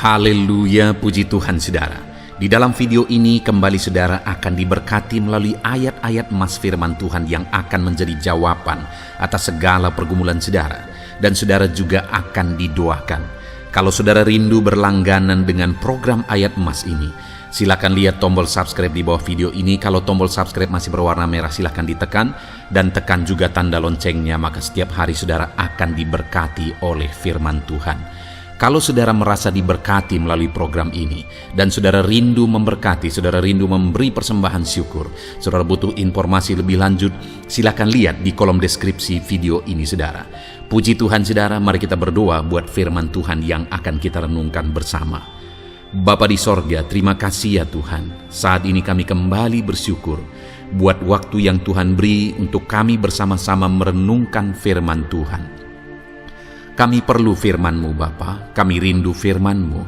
Haleluya, puji Tuhan saudara. Di dalam video ini kembali saudara akan diberkati melalui ayat-ayat emas firman Tuhan yang akan menjadi jawaban atas segala pergumulan saudara. Dan saudara juga akan didoakan. Kalau saudara rindu berlangganan dengan program ayat emas ini, silakan lihat tombol subscribe di bawah video ini. Kalau tombol subscribe masih berwarna merah, silakan ditekan. Dan tekan juga tanda loncengnya, maka setiap hari saudara akan diberkati oleh firman Tuhan. Kalau saudara merasa diberkati melalui program ini, dan saudara rindu memberkati, saudara rindu memberi persembahan syukur, saudara butuh informasi lebih lanjut, silakan lihat di kolom deskripsi video ini saudara. Puji Tuhan saudara, mari kita berdoa buat firman Tuhan yang akan kita renungkan bersama. Bapa di sorga, terima kasih ya Tuhan. Saat ini kami kembali bersyukur buat waktu yang Tuhan beri untuk kami bersama-sama merenungkan firman Tuhan. Kami perlu firman-Mu Bapa, kami rindu firman-Mu.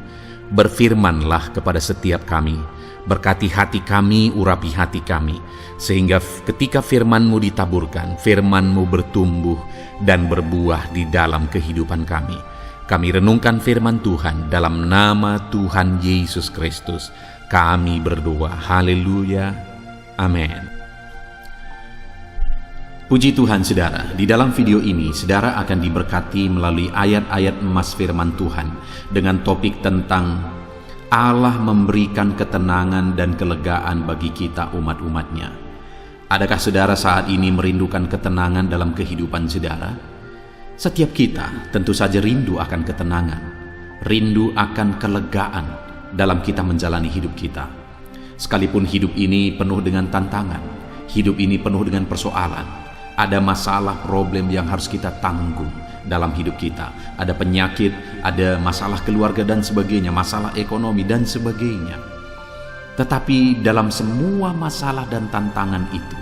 Berfirmanlah kepada setiap kami, berkati hati kami, urapi hati kami, sehingga ketika firman-Mu ditaburkan, firman-Mu bertumbuh dan berbuah di dalam kehidupan kami. Kami renungkan firman Tuhan dalam nama Tuhan Yesus Kristus. Kami berdoa, haleluya, amin. Puji Tuhan saudara, di dalam video ini saudara akan diberkati melalui ayat-ayat emas firman Tuhan dengan topik tentang Allah memberikan ketenangan dan kelegaan bagi kita umat-umatnya. Adakah saudara saat ini merindukan ketenangan dalam kehidupan saudara? Setiap kita tentu saja rindu akan ketenangan, rindu akan kelegaan dalam kita menjalani hidup kita. Sekalipun hidup ini penuh dengan tantangan, hidup ini penuh dengan persoalan, ada masalah, problem yang harus kita tanggung dalam hidup kita. Ada penyakit, ada masalah keluarga dan sebagainya, masalah ekonomi dan sebagainya. Tetapi dalam semua masalah dan tantangan itu,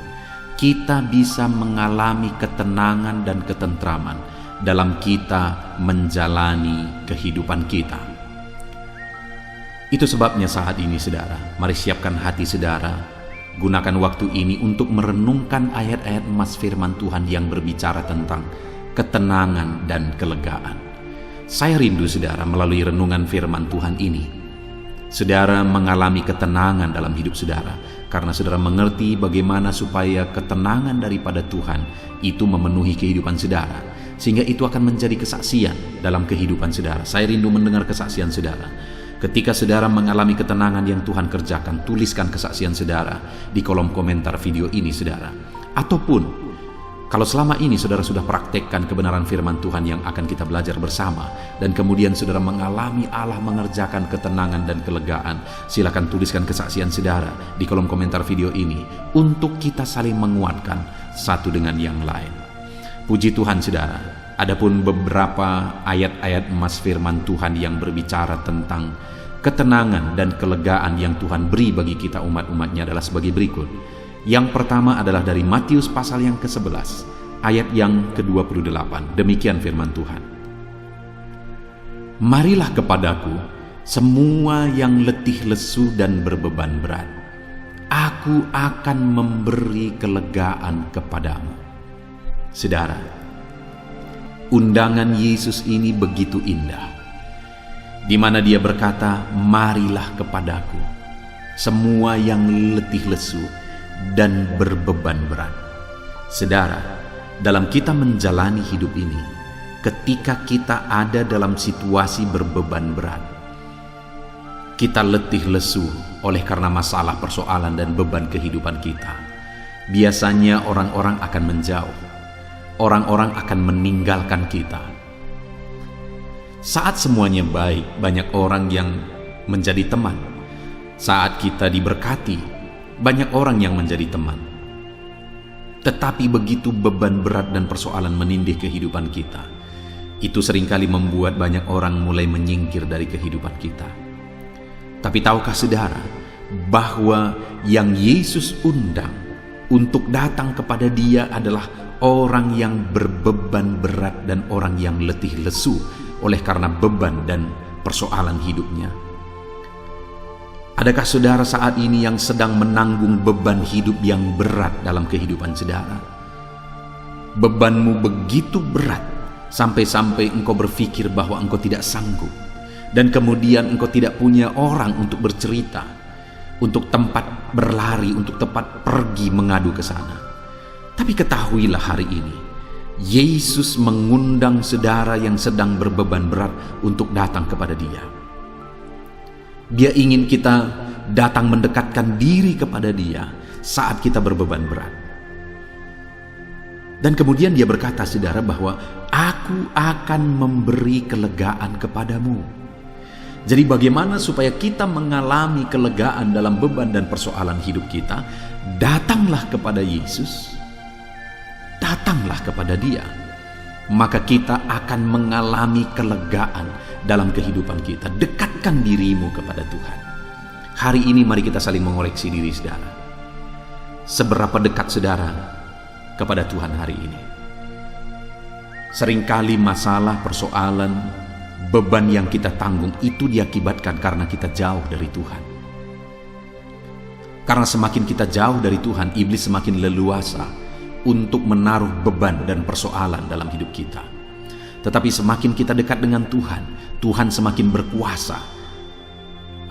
kita bisa mengalami ketenangan dan ketentraman dalam kita menjalani kehidupan kita. Itu sebabnya saat ini saudara, mari siapkan hati saudara. Gunakan waktu ini untuk merenungkan ayat-ayat emas firman Tuhan yang berbicara tentang ketenangan dan kelegaan. Saya rindu saudara melalui renungan firman Tuhan ini, saudara mengalami ketenangan dalam hidup saudara, karena saudara mengerti bagaimana supaya ketenangan daripada Tuhan itu memenuhi kehidupan saudara, sehingga itu akan menjadi kesaksian dalam kehidupan saudara. Saya rindu mendengar kesaksian saudara. Ketika saudara mengalami ketenangan yang Tuhan kerjakan, tuliskan kesaksian saudara di kolom komentar video ini saudara. Ataupun kalau selama ini saudara sudah praktekkan kebenaran firman Tuhan yang akan kita belajar bersama, dan kemudian saudara mengalami Allah mengerjakan ketenangan dan kelegaan, silakan tuliskan kesaksian saudara di kolom komentar video ini untuk kita saling menguatkan satu dengan yang lain. Puji Tuhan saudara. Adapun beberapa ayat-ayat emas firman Tuhan yang berbicara tentang ketenangan dan kelegaan yang Tuhan beri bagi kita umat-umatnya adalah sebagai berikut. Yang pertama adalah dari Matius pasal yang ke-11, ayat yang ke-28. Demikian firman Tuhan. Marilah kepadaku semua yang letih lesu dan berbeban berat. Aku akan memberi kelegaan kepadamu. Saudara, undangan Yesus ini begitu indah, di mana dia berkata, marilah kepadaku semua yang letih lesu dan berbeban berat. Saudara, dalam kita menjalani hidup ini, ketika kita ada dalam situasi berbeban berat, kita letih lesu oleh karena masalah, persoalan dan beban kehidupan kita, biasanya orang-orang akan menjauh. Orang-orang akan meninggalkan kita. Saat semuanya baik, banyak orang yang menjadi teman. Saat kita diberkati, banyak orang yang menjadi teman. Tetapi begitu beban berat dan persoalan menindih kehidupan kita, itu seringkali membuat banyak orang mulai menyingkir dari kehidupan kita. Tapi tahukah saudara bahwa yang Yesus undang untuk datang kepada Dia adalah orang yang berbeban berat dan orang yang letih lesu oleh karena beban dan persoalan hidupnya. Adakah saudara saat ini yang sedang menanggung beban hidup yang berat dalam kehidupan saudara? Bebanmu begitu berat sampai-sampai engkau berpikir bahwa engkau tidak sanggup. dan kemudian engkau tidak punya orang untuk bercerita, untuk tempat berlari, untuk tempat pergi mengadu ke sana. Tapi ketahuilah hari ini, Yesus mengundang saudara yang sedang berbeban berat untuk datang kepada Dia. Dia ingin kita datang mendekatkan diri kepada Dia saat kita berbeban berat. Dan kemudian Dia berkata, saudara, bahwa aku akan memberi kelegaan kepadamu. Jadi bagaimana supaya kita mengalami kelegaan dalam beban dan persoalan hidup kita? Datanglah kepada Yesus, datanglah kepada Dia, maka kita akan mengalami kelegaan dalam kehidupan kita. Dekatkan dirimu kepada Tuhan. Hari ini mari kita saling mengoreksi diri, saudara. Seberapa dekat saudara kepada Tuhan hari ini? Seringkali masalah, persoalan, beban yang kita tanggung itu diakibatkan karena kita jauh dari Tuhan. Karena semakin kita jauh dari Tuhan, iblis semakin leluasa untuk menaruh beban dan persoalan dalam hidup kita. Tetapi semakin kita dekat dengan Tuhan, Tuhan semakin berkuasa.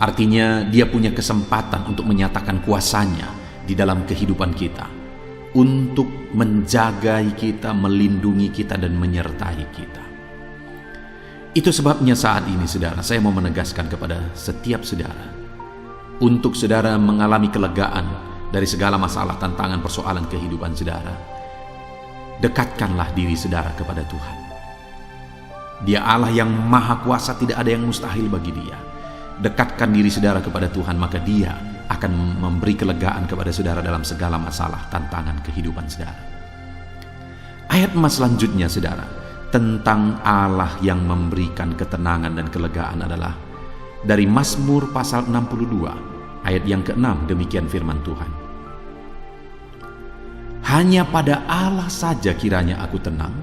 Artinya Dia punya kesempatan untuk menyatakan kuasanya di dalam kehidupan kita, untuk menjaga kita, melindungi kita, dan menyertai kita. Itu sebabnya saat ini, saudara, saya mau menegaskan kepada setiap saudara, untuk saudara mengalami kelegaan dari segala masalah, tantangan, persoalan kehidupan saudara, dekatkanlah diri saudara kepada Tuhan. Dia Allah yang maha kuasa, tidak ada yang mustahil bagi Dia. Dekatkan diri saudara kepada Tuhan, maka Dia akan memberi kelegaan kepada saudara dalam segala masalah, tantangan kehidupan saudara. Ayat emas selanjutnya, saudara, tentang Allah yang memberikan ketenangan dan kelegaan adalah dari Mazmur pasal 62 ayat yang ke-6. Demikian firman Tuhan. Hanya pada Allah saja kiranya aku tenang,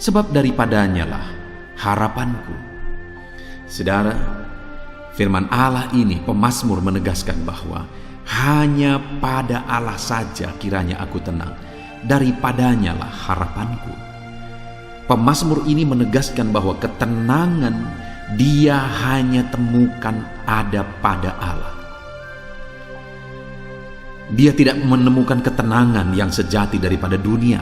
sebab daripadanya lah harapanku. Saudara, firman Allah ini, pemazmur menegaskan bahwa hanya pada Allah saja kiranya aku tenang, daripadanya lah harapanku. Pemazmur ini menegaskan bahwa ketenangan dia hanya temukan ada pada Allah. Dia tidak menemukan ketenangan yang sejati daripada dunia,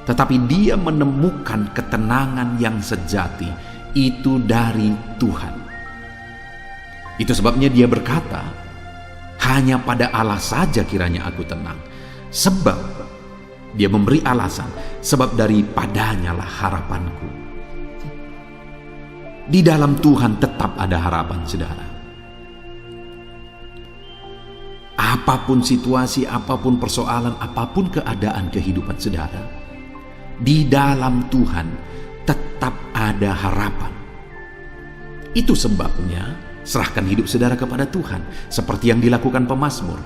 tetapi dia menemukan ketenangan yang sejati itu dari Tuhan. Itu sebabnya dia berkata, hanya pada Allah saja kiranya aku tenang. Sebab dia memberi alasan, sebab daripadanya lah harapanku. Di dalam Tuhan tetap ada harapan, saudara. Apapun situasi, apapun persoalan, apapun keadaan kehidupan saudara, di dalam Tuhan tetap ada harapan. Itu sebabnya serahkan hidup saudara kepada Tuhan, seperti yang dilakukan pemazmur.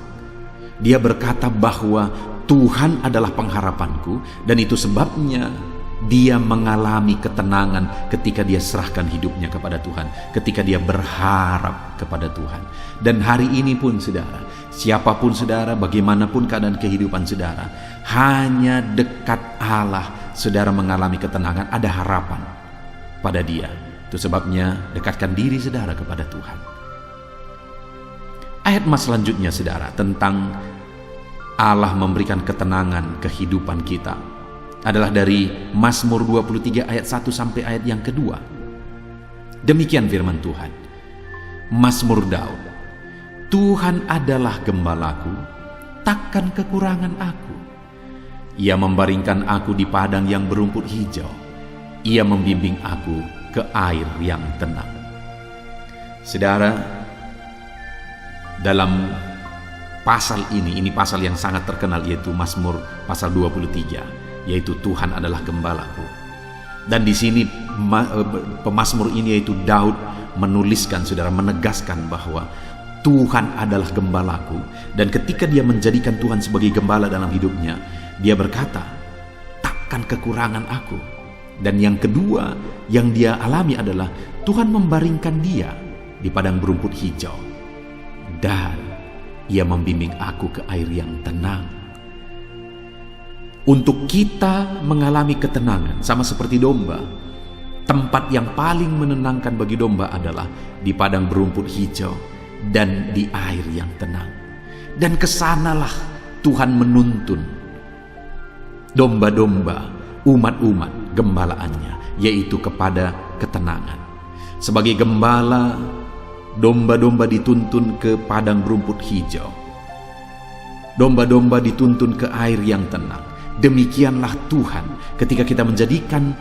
Dia berkata bahwa Tuhan adalah pengharapanku, dan itu sebabnya dia mengalami ketenangan ketika dia serahkan hidupnya kepada Tuhan, ketika dia berharap kepada Tuhan. Dan hari ini pun, saudara, siapapun saudara, bagaimanapun keadaan kehidupan saudara, hanya dekat Allah saudara mengalami ketenangan, ada harapan pada Dia. Itu sebabnya dekatkan diri saudara kepada Tuhan. Ayat emas selanjutnya, saudara, tentang Allah memberikan ketenangan kehidupan kita adalah dari Mazmur 23 ayat 1 sampai ayat yang kedua. Demikian firman Tuhan. Mazmur Daud. Tuhan adalah gembalaku, takkan kekurangan aku. Ia membaringkan aku di padang yang berumput hijau. Ia membimbing aku ke air yang tenang. Saudara, dalam pasal ini pasal yang sangat terkenal, yaitu Mazmur pasal 23, yaitu Tuhan adalah gembalaku. Dan di sini pemazmur ini, yaitu Daud, menuliskan, saudara, menegaskan bahwa Tuhan adalah gembalaku. Dan ketika dia menjadikan Tuhan sebagai gembala dalam hidupnya, dia berkata, takkan kekurangan aku. Dan yang kedua yang dia alami adalah Tuhan membaringkan dia di padang berumput hijau, dan Ia membimbing aku ke air yang tenang. Untuk kita mengalami ketenangan, sama seperti domba, Tempat yang paling menenangkan bagi domba adalah di padang berumput hijau dan di air yang tenang. Dan kesanalah Tuhan menuntun domba-domba, umat-umat gembalaannya, yaitu kepada ketenangan. Sebagai gembala, domba-domba dituntun ke padang berumput hijau. Domba-domba dituntun ke air yang tenang. Demikianlah Tuhan ketika kita menjadikan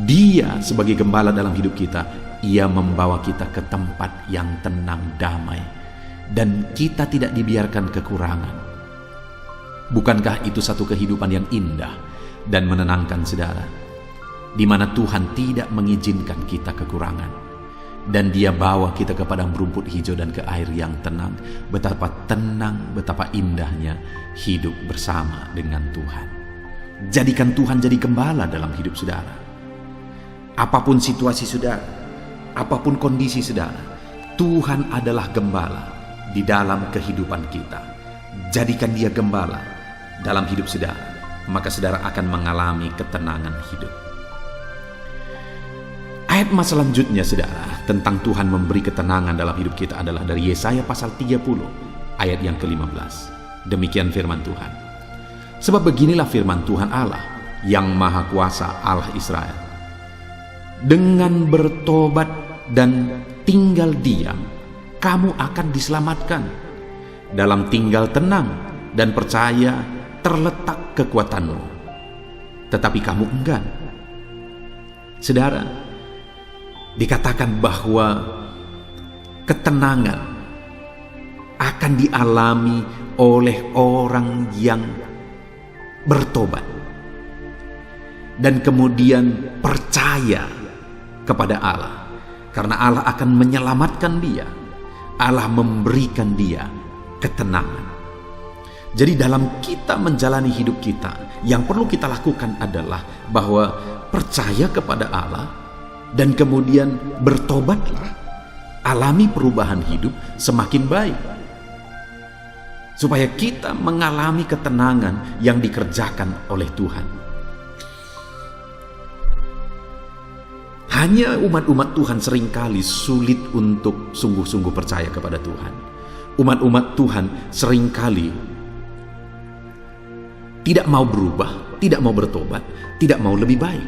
Dia sebagai gembala dalam hidup kita. Ia membawa kita ke tempat yang tenang, damai, dan kita tidak dibiarkan kekurangan. Bukankah itu satu kehidupan yang indah dan menenangkan, saudara? Di mana Tuhan tidak mengizinkan kita kekurangan. Dan Dia bawa kita ke padang berumput hijau dan ke air yang tenang. Betapa tenang, betapa indahnya hidup bersama dengan Tuhan. Jadikan Tuhan jadi gembala dalam hidup saudara. Apapun situasi saudara, apapun kondisi saudara, Tuhan adalah gembala di dalam kehidupan kita. Jadikan Dia gembala dalam hidup saudara, maka saudara akan mengalami ketenangan hidup. Ayat selanjutnya, saudara, tentang Tuhan memberi ketenangan dalam hidup kita adalah dari Yesaya pasal 30 ayat yang ke-15. Demikian firman Tuhan. Sebab beginilah firman Tuhan Allah yang Maha Kuasa, Allah Israel. Dengan bertobat dan tinggal diam, kamu akan diselamatkan. Dalam tinggal tenang dan percaya terletak kekuatanmu. Tetapi kamu enggan. Saudara, dikatakan bahwa ketenangan akan dialami oleh orang yang bertobat dan kemudian percaya kepada Allah, karena Allah akan menyelamatkan dia. Allah memberikan dia ketenangan. Jadi dalam kita menjalani hidup kita, yang perlu kita lakukan adalah bahwa percaya kepada Allah dan kemudian bertobatlah, alami perubahan hidup semakin baik, supaya kita mengalami ketenangan yang dikerjakan oleh Tuhan. Hanya umat-umat Tuhan seringkali sulit untuk sungguh-sungguh percaya kepada Tuhan. Umat-umat Tuhan seringkali tidak mau berubah, tidak mau bertobat, tidak mau lebih baik.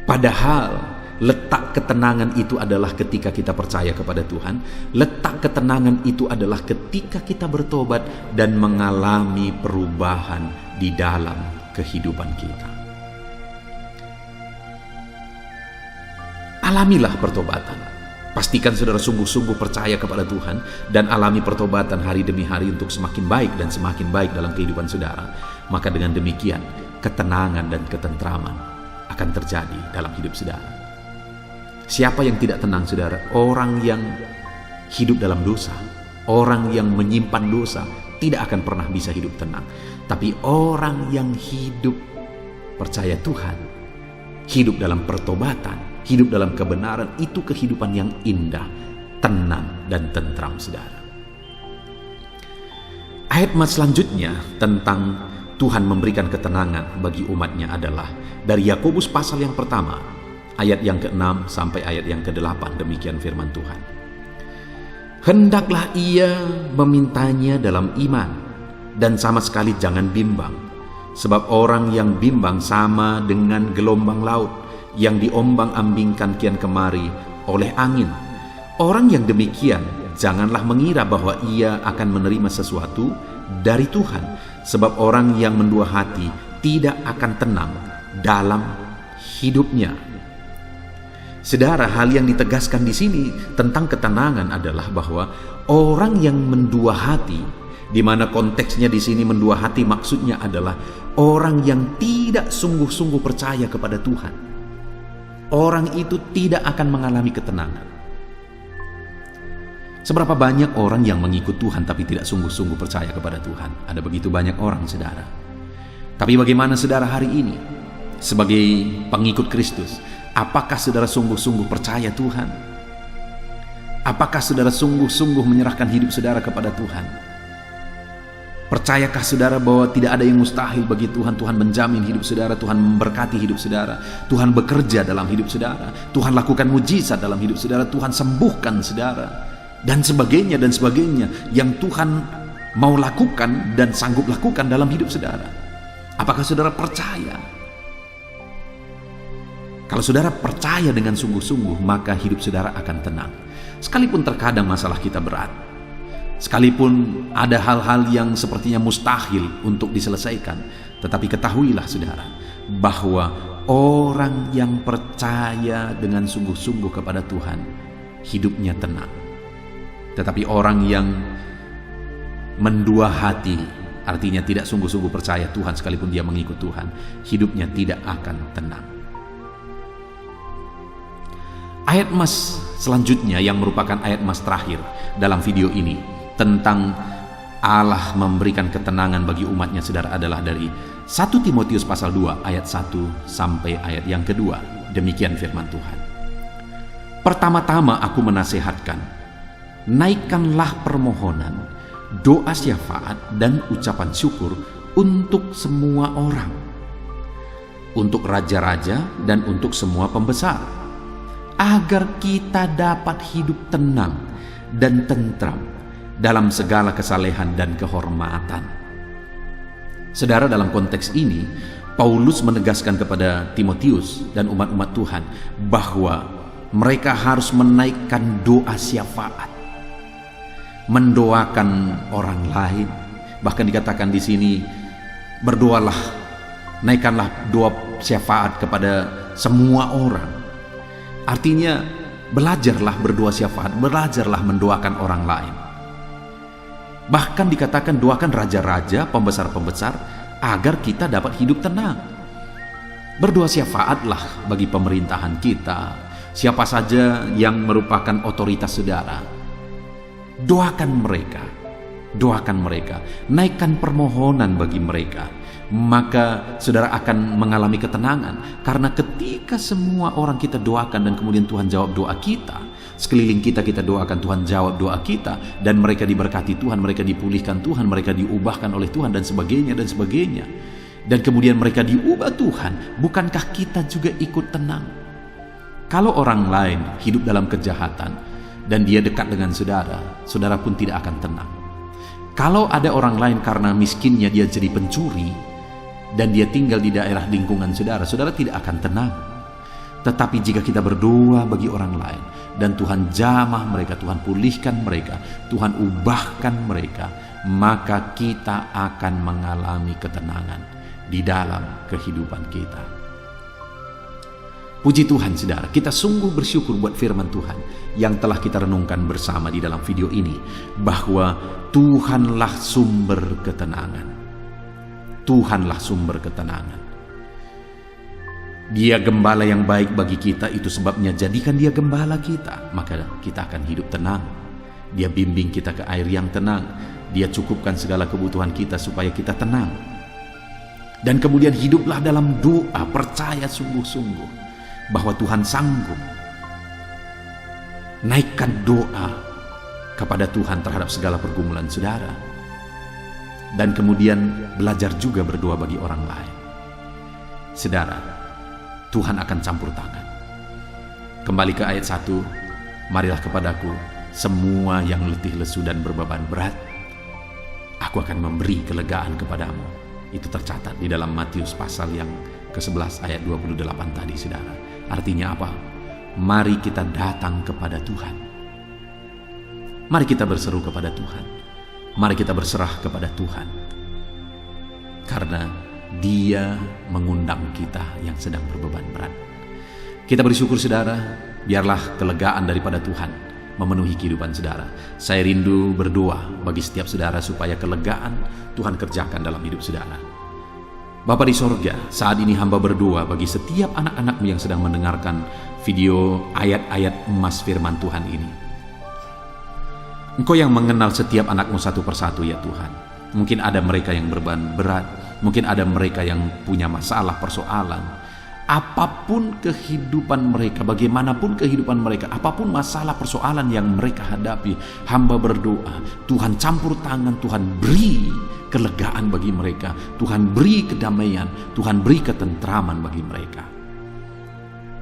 Padahal letak ketenangan itu adalah ketika kita percaya kepada Tuhan. Letak ketenangan itu adalah ketika kita bertobat dan mengalami perubahan di dalam kehidupan kita. Alamilah pertobatan. Pastikan saudara sungguh-sungguh percaya kepada Tuhan dan alami pertobatan hari demi hari untuk semakin baik dan semakin baik dalam kehidupan saudara. Maka dengan demikian ketenangan dan ketentraman akan terjadi dalam hidup saudara. Siapa yang tidak tenang, saudara? Orang yang hidup dalam dosa, orang yang menyimpan dosa tidak akan pernah bisa hidup tenang. Tapi orang yang hidup percaya Tuhan, hidup dalam pertobatan, hidup dalam kebenaran, itu kehidupan yang indah, tenang dan tentram, saudara. Ayat selanjutnya tentang Tuhan memberikan ketenangan bagi umatnya adalah dari Yakobus pasal yang pertama, ayat yang ke-6 sampai ayat yang ke-8. Demikian firman Tuhan. Hendaklah ia memintanya dalam iman, dan sama sekali jangan bimbang. Sebab orang yang bimbang sama dengan gelombang laut yang diombang-ambingkan kian kemari oleh angin. Orang yang demikian janganlah mengira bahwa ia akan menerima sesuatu dari Tuhan. Sebab orang yang mendua hati tidak akan tenang dalam hidupnya. Saudara, hal yang ditegaskan di sini tentang ketenangan adalah bahwa orang yang mendua hati, di mana konteksnya di sini mendua hati maksudnya adalah orang yang tidak sungguh-sungguh percaya kepada Tuhan. Orang itu tidak akan mengalami ketenangan. Seberapa banyak orang yang mengikut Tuhan tapi tidak sungguh-sungguh percaya kepada Tuhan? Ada begitu banyak orang, saudara. Tapi bagaimana saudara hari ini sebagai pengikut Kristus? Apakah saudara sungguh-sungguh percaya Tuhan? Apakah saudara sungguh-sungguh menyerahkan hidup saudara kepada Tuhan? Percayakah saudara bahwa tidak ada yang mustahil bagi Tuhan? Tuhan menjamin hidup saudara, Tuhan memberkati hidup saudara, Tuhan bekerja dalam hidup saudara, Tuhan lakukan mujizat dalam hidup saudara, Tuhan sembuhkan saudara, dan sebagainya yang Tuhan mau lakukan dan sanggup lakukan dalam hidup saudara. Apakah saudara percaya? Kalau saudara percaya dengan sungguh-sungguh, maka hidup saudara akan tenang. Sekalipun terkadang masalah kita berat, sekalipun ada hal-hal yang sepertinya mustahil untuk diselesaikan, tetapi ketahuilah saudara, bahwa orang yang percaya dengan sungguh-sungguh kepada Tuhan, hidupnya tenang. Tetapi orang yang mendua hati, artinya tidak sungguh-sungguh percaya Tuhan sekalipun dia mengikut Tuhan, hidupnya tidak akan tenang. Ayat emas selanjutnya yang merupakan ayat emas terakhir dalam video ini tentang Allah memberikan ketenangan bagi umatnya saudara adalah dari 1 Timotius pasal 2 ayat 1 sampai ayat yang kedua. Demikian firman Tuhan. Pertama-tama aku menasehatkan, naikkanlah permohonan, doa syafaat dan ucapan syukur untuk semua orang, untuk raja-raja dan untuk semua pembesar, agar kita dapat hidup tenang dan tentram dalam segala kesalehan dan kehormatan. Saudara, dalam konteks ini Paulus menegaskan kepada Timotius dan umat-umat Tuhan bahwa mereka harus menaikkan doa syafaat, mendoakan orang lain. Bahkan dikatakan di sini, berdoalah, naikkanlah doa syafaat kepada semua orang. Artinya belajarlah berdoa syafaat, belajarlah mendoakan orang lain. Bahkan dikatakan doakan raja-raja, pembesar-pembesar, agar kita dapat hidup tenang. Berdoa syafaatlah bagi pemerintahan kita, siapa saja yang merupakan otoritas saudara. Doakan mereka, naikkan permohonan bagi mereka, maka saudara akan mengalami ketenangan. Karena ketika semua orang kita doakan dan kemudian Tuhan jawab doa kita, sekeliling kita doakan, Tuhan jawab doa kita, dan mereka diberkati Tuhan, mereka dipulihkan Tuhan, mereka diubahkan oleh Tuhan, dan sebagainya, dan kemudian mereka diubah Tuhan, bukankah kita juga ikut tenang? Kalau orang lain hidup dalam kejahatan dan dia dekat dengan saudara, saudara pun tidak akan tenang. Kalau ada orang lain karena miskinnya dia jadi pencuri dan dia tinggal di daerah lingkungan saudara, saudara tidak akan tenang. Tetapi jika kita berdoa bagi orang lain dan Tuhan jamah mereka, Tuhan pulihkan mereka, Tuhan ubahkan mereka, maka kita akan mengalami ketenangan di dalam kehidupan kita. Puji Tuhan saudara, kita sungguh bersyukur buat firman Tuhan yang telah kita renungkan bersama di dalam video ini, bahwa Tuhanlah sumber ketenangan. Tuhanlah sumber ketenangan. Dia gembala yang baik bagi kita, itu sebabnya jadikan dia gembala kita, maka kita akan hidup tenang. Dia bimbing kita ke air yang tenang, dia cukupkan segala kebutuhan kita supaya kita tenang. Dan kemudian hiduplah dalam doa, percaya sungguh-sungguh bahwa Tuhan sanggup. Naikkan doa kepada Tuhan terhadap segala pergumulan saudara, dan kemudian belajar juga berdoa bagi orang lain. Saudara, Tuhan akan campur tangan. Kembali ke ayat 1, marilah kepadaku semua yang letih lesu dan berbeban berat, aku akan memberi kelegaan kepadamu. Itu tercatat di dalam Matius pasal yang ke-11 ayat 28 tadi saudara. Artinya apa? Mari kita datang kepada Tuhan. Mari kita berseru kepada Tuhan. Mari kita berserah kepada Tuhan. Karena Dia mengundang kita yang sedang berbeban berat. Kita bersyukur saudara, biarlah kelegaan daripada Tuhan memenuhi kehidupan saudara. Saya rindu berdoa bagi setiap saudara supaya kelegaan Tuhan kerjakan dalam hidup saudara. Bapa di sorga, saat ini hamba berdoa bagi setiap anak-anakmu yang sedang mendengarkan video ayat-ayat emas firman Tuhan ini. Engkau yang mengenal setiap anakmu satu persatu ya Tuhan. Mungkin ada mereka yang berbeban berat, mungkin ada mereka yang punya masalah, persoalan, Apapun kehidupan mereka, bagaimanapun kehidupan mereka, apapun masalah persoalan yang mereka hadapi, hamba berdoa, Tuhan campur tangan, Tuhan beri kelegaan bagi mereka, Tuhan beri kedamaian, Tuhan beri ketentraman bagi mereka.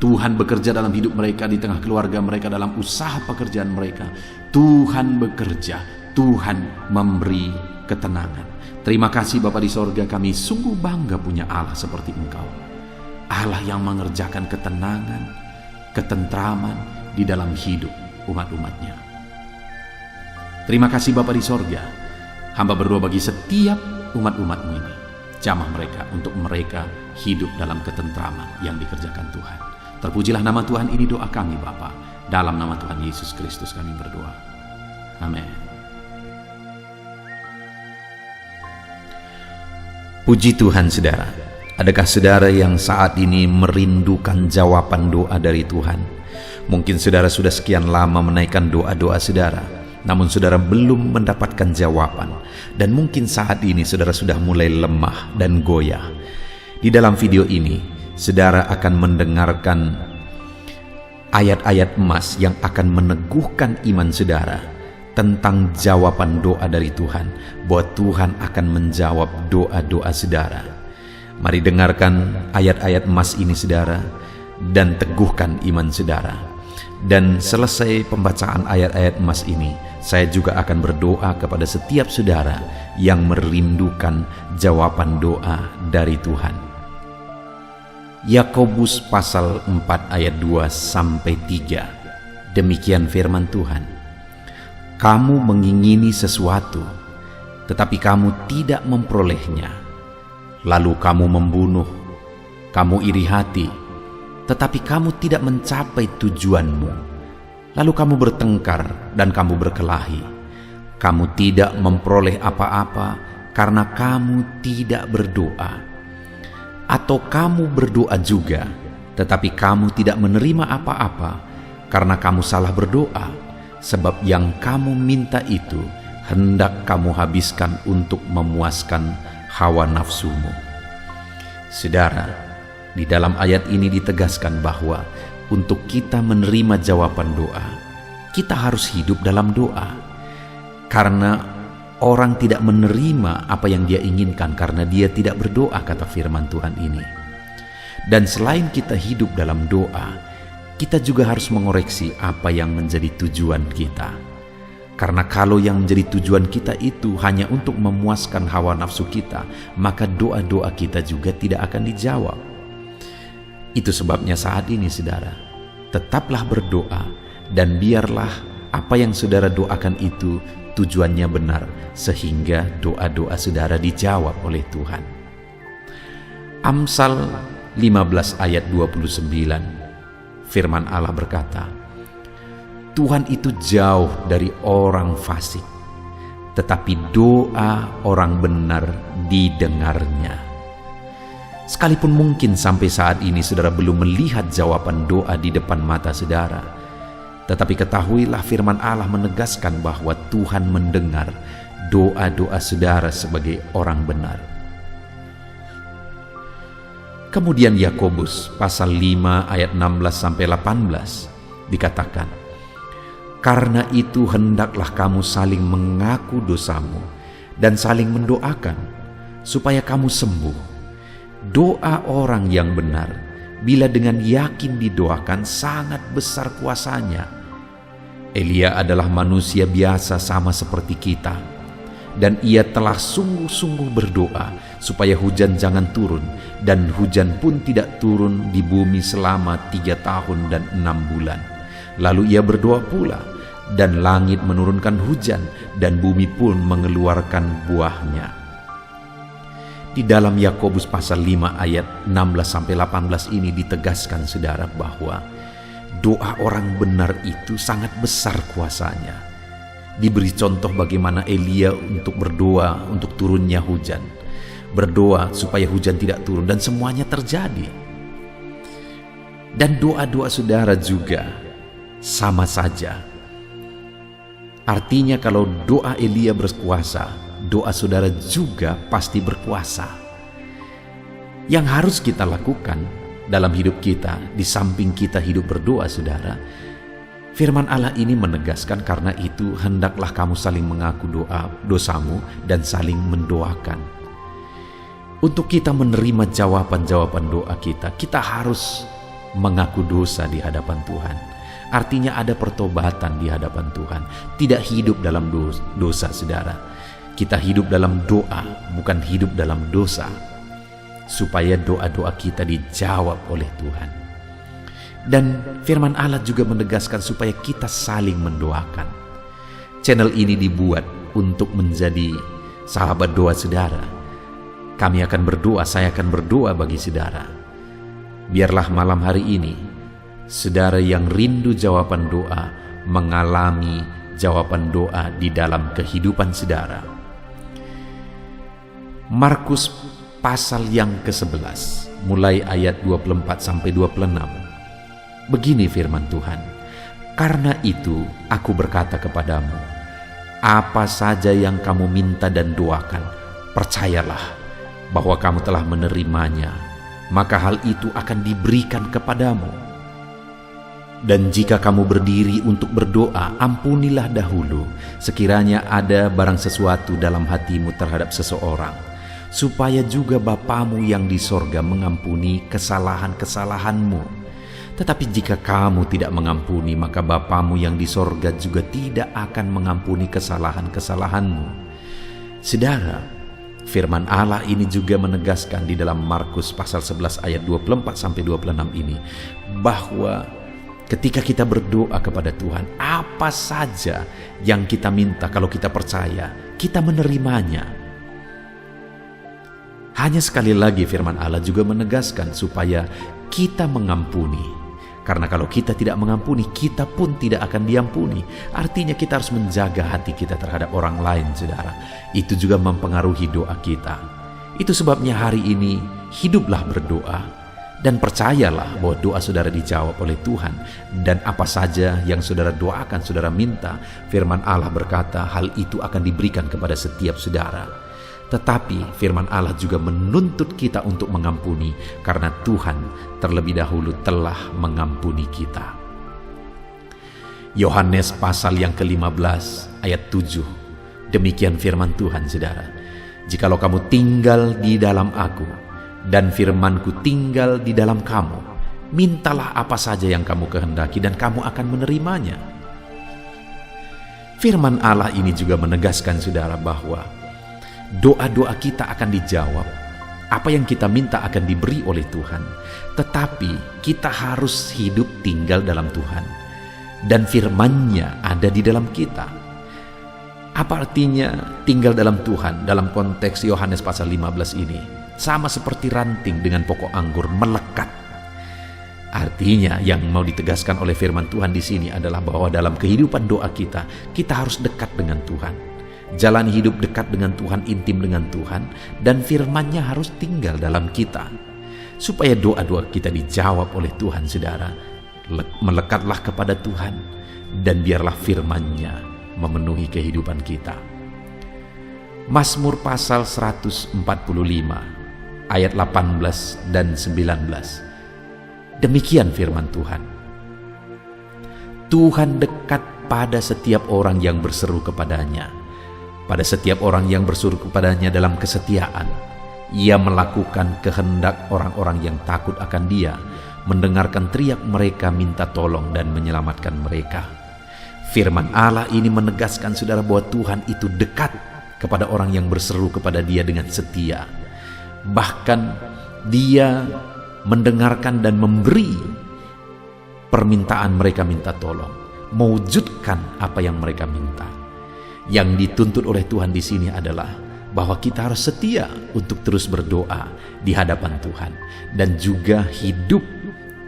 Tuhan bekerja dalam hidup mereka, di tengah keluarga mereka, dalam usaha pekerjaan mereka. Tuhan bekerja, Tuhan memberi ketenangan. Terima kasih Bapa di sorga, kami sungguh bangga punya Allah seperti Engkau. Allah yang mengerjakan ketenangan, ketentraman di dalam hidup umat-umatnya. Terima kasih Bapa di sorga. Hamba berdoa bagi setiap umat-umat-Mu ini. Jamah mereka untuk mereka hidup dalam ketentraman yang dikerjakan Tuhan. Terpujilah nama Tuhan, ini doa kami Bapa. Dalam nama Tuhan Yesus Kristus kami berdoa. Amin. Puji Tuhan saudara. Adakah saudara yang saat ini merindukan jawaban doa dari Tuhan? Mungkin saudara sudah sekian lama menaikkan doa-doa saudara, namun saudara belum mendapatkan jawaban. Dan mungkin saat ini saudara sudah mulai lemah dan goyah. Di dalam video ini, saudara akan mendengarkan ayat-ayat emas yang akan meneguhkan iman saudara tentang jawaban doa dari Tuhan, bahwa Tuhan akan menjawab doa-doa saudara. Mari dengarkan ayat-ayat emas ini saudara, dan teguhkan iman saudara. Dan selesai pembacaan ayat-ayat emas ini, saya juga akan berdoa kepada setiap saudara yang merindukan jawaban doa dari Tuhan. Yakobus pasal 4 ayat 2-3. Demikian firman Tuhan. Kamu mengingini sesuatu, tetapi kamu tidak memperolehnya. Lalu kamu membunuh, kamu iri hati, tetapi kamu tidak mencapai tujuanmu. Lalu kamu bertengkar dan kamu berkelahi. Kamu tidak memperoleh apa-apa karena kamu tidak berdoa. Atau kamu berdoa juga, tetapi kamu tidak menerima apa-apa karena kamu salah berdoa, sebab yang kamu minta itu hendak kamu habiskan untuk memuaskan hawa nafsumu. Saudara, di dalam ayat ini ditegaskan bahwa untuk kita menerima jawaban doa, kita harus hidup dalam doa. Karena orang tidak menerima apa yang dia inginkan karena dia tidak berdoa, kata firman Tuhan ini. Dan selain kita hidup dalam doa, kita juga harus mengoreksi apa yang menjadi tujuan kita. Karena kalau yang menjadi tujuan kita itu hanya untuk memuaskan hawa nafsu kita, maka doa-doa kita juga tidak akan dijawab. Itu sebabnya saat ini saudara, tetaplah berdoa dan biarlah apa yang saudara doakan itu tujuannya benar, sehingga doa-doa saudara dijawab oleh Tuhan. Amsal 15 ayat 29, firman Allah berkata, Tuhan itu jauh dari orang fasik, tetapi doa orang benar didengarnya. Sekalipun mungkin sampai saat ini saudara belum melihat jawaban doa di depan mata saudara, tetapi ketahuilah firman Allah menegaskan bahwa Tuhan mendengar doa-doa saudara sebagai orang benar. Kemudian Yakobus pasal 5 ayat 16-18 dikatakan, karena itu hendaklah kamu saling mengaku dosamu dan saling mendoakan supaya kamu sembuh. Doa orang yang benar bila dengan yakin didoakan sangat besar kuasanya. Elia adalah manusia biasa sama seperti kita, dan ia telah sungguh-sungguh berdoa supaya hujan jangan turun, dan hujan pun tidak turun di bumi selama 3 tahun dan 6 bulan. Lalu ia berdoa pula, dan langit menurunkan hujan, dan bumi pun mengeluarkan buahnya. Di dalam Yakobus pasal 5 ayat 16-18 ini ditegaskan saudara bahwa doa orang benar itu sangat besar kuasanya. Diberi contoh bagaimana Elia untuk berdoa untuk turunnya hujan, berdoa supaya hujan tidak turun, dan semuanya terjadi. Dan doa-doa saudara juga sama saja. Artinya kalau doa Elia berkuasa, doa saudara juga pasti berkuasa. Yang harus kita lakukan dalam hidup kita, di samping kita hidup berdoa, saudara, firman Allah ini menegaskan, karena itu hendaklah kamu saling mengaku dosamu dan saling mendoakan. Untuk kita menerima jawaban-jawaban doa kita harus mengaku dosa di hadapan Tuhan. Artinya ada pertobatan di hadapan Tuhan. Tidak hidup dalam dosa, saudara. Kita hidup dalam doa, bukan hidup dalam dosa. Supaya doa-doa kita dijawab oleh Tuhan. Dan firman Allah juga menegaskan supaya kita saling mendoakan. Channel ini dibuat untuk menjadi sahabat doa saudara. Kami akan berdoa, saya akan berdoa bagi saudara. Biarlah malam hari ini, saudara yang rindu jawaban doa, mengalami jawaban doa di dalam kehidupan saudara. Markus pasal yang ke-11, mulai ayat 24 sampai 26. Begini firman Tuhan, "Karena itu aku berkata kepadamu, apa saja yang kamu minta dan doakan, percayalah bahwa kamu telah menerimanya, maka hal itu akan diberikan kepadamu. Dan jika kamu berdiri untuk berdoa, ampunilah dahulu sekiranya ada barang sesuatu dalam hatimu terhadap seseorang, supaya juga Bapamu yang di sorga mengampuni kesalahan-kesalahanmu. Tetapi jika kamu tidak mengampuni, maka Bapamu yang di sorga juga tidak akan mengampuni kesalahan-kesalahanmu." Saudara, firman Allah ini juga menegaskan di dalam Markus pasal 11 ayat 24 sampai 26 ini, bahwa ketika kita berdoa kepada Tuhan, apa saja yang kita minta, kalau kita percaya, kita menerimanya. Hanya sekali lagi firman Allah juga menegaskan supaya kita mengampuni. Karena kalau kita tidak mengampuni, kita pun tidak akan diampuni. Artinya kita harus menjaga hati kita terhadap orang lain, saudara. Itu juga mempengaruhi doa kita. Itu sebabnya hari ini, hiduplah berdoa. Dan percayalah bahwa doa saudara dijawab oleh Tuhan. Dan apa saja yang saudara doakan, saudara minta, firman Allah berkata hal itu akan diberikan kepada setiap saudara. Tetapi firman Allah juga menuntut kita untuk mengampuni, karena Tuhan terlebih dahulu telah mengampuni kita. Yohanes pasal yang ke-15 ayat 7. Demikian firman Tuhan, saudara. "Jikalau kamu tinggal di dalam aku, dan firmanku tinggal di dalam kamu, mintalah apa saja yang kamu kehendaki dan kamu akan menerimanya." Firman Allah ini juga menegaskan, saudara, bahwa doa-doa kita akan dijawab. Apa yang kita minta akan diberi oleh Tuhan. Tetapi kita harus hidup tinggal dalam Tuhan. Dan firman-Nya ada di dalam kita. Apa artinya tinggal dalam Tuhan dalam konteks Yohanes pasal 15 ini? Sama seperti ranting dengan pokok anggur melekat. Artinya yang mau ditegaskan oleh firman Tuhan di sini adalah bahwa dalam kehidupan doa kita harus dekat dengan Tuhan. Jalan hidup dekat dengan Tuhan, intim dengan Tuhan, dan firman-Nya harus tinggal dalam kita. Supaya doa-doa kita dijawab oleh Tuhan, saudara, melekatlah kepada Tuhan, dan biarlah firman-Nya memenuhi kehidupan kita. Mazmur pasal 145 ayat 18 dan 19. Demikian firman Tuhan. "Tuhan dekat pada setiap orang yang berseru kepadanya, pada setiap orang yang berseru kepadanya dalam kesetiaan. Ia melakukan kehendak orang-orang yang takut akan Dia, mendengarkan teriak mereka minta tolong dan menyelamatkan mereka." Firman Allah ini menegaskan, saudara, bahwa Tuhan itu dekat kepada orang yang berseru kepada Dia dengan setia. Bahkan Dia mendengarkan dan memberi permintaan mereka minta tolong, mewujudkan apa yang mereka minta. Yang dituntut oleh Tuhan di sini adalah bahwa kita harus setia untuk terus berdoa di hadapan Tuhan, dan juga hidup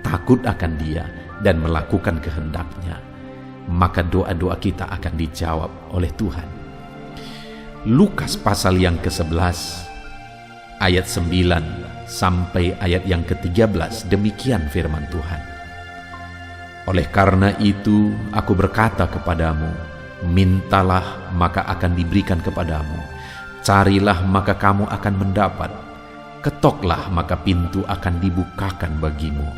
takut akan Dia dan melakukan kehendak-Nya. Maka doa-doa kita akan dijawab oleh Tuhan. Lukas pasal yang ke-11 ayat 9 sampai ayat yang ke-13, demikian firman Tuhan. "Oleh karena itu aku berkata kepadamu, mintalah maka akan diberikan kepadamu, carilah maka kamu akan mendapat, Ketoklah, maka pintu akan dibukakan bagimu.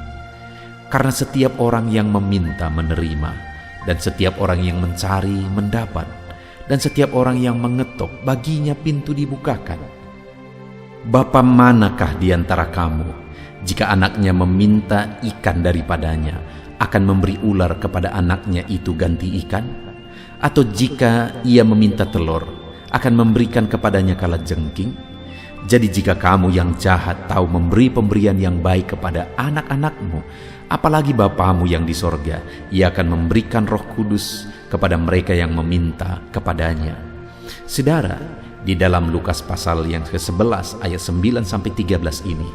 Karena setiap orang yang meminta menerima, dan setiap orang yang mencari mendapat, dan setiap orang yang mengetok baginya pintu dibukakan. Bapa manakah di antara kamu, jika anaknya meminta ikan daripadanya, akan memberi ular kepada anaknya itu ganti ikan? Atau jika ia meminta telur, akan memberikan kepadanya kalajengking? Jadi jika kamu yang jahat tahu memberi pemberian yang baik kepada anak-anakmu, apalagi Bapamu yang di sorga, ia akan memberikan Roh Kudus kepada mereka yang meminta kepadanya. Saudara, di dalam Lukas pasal yang ke-11 ayat 9-13 ini,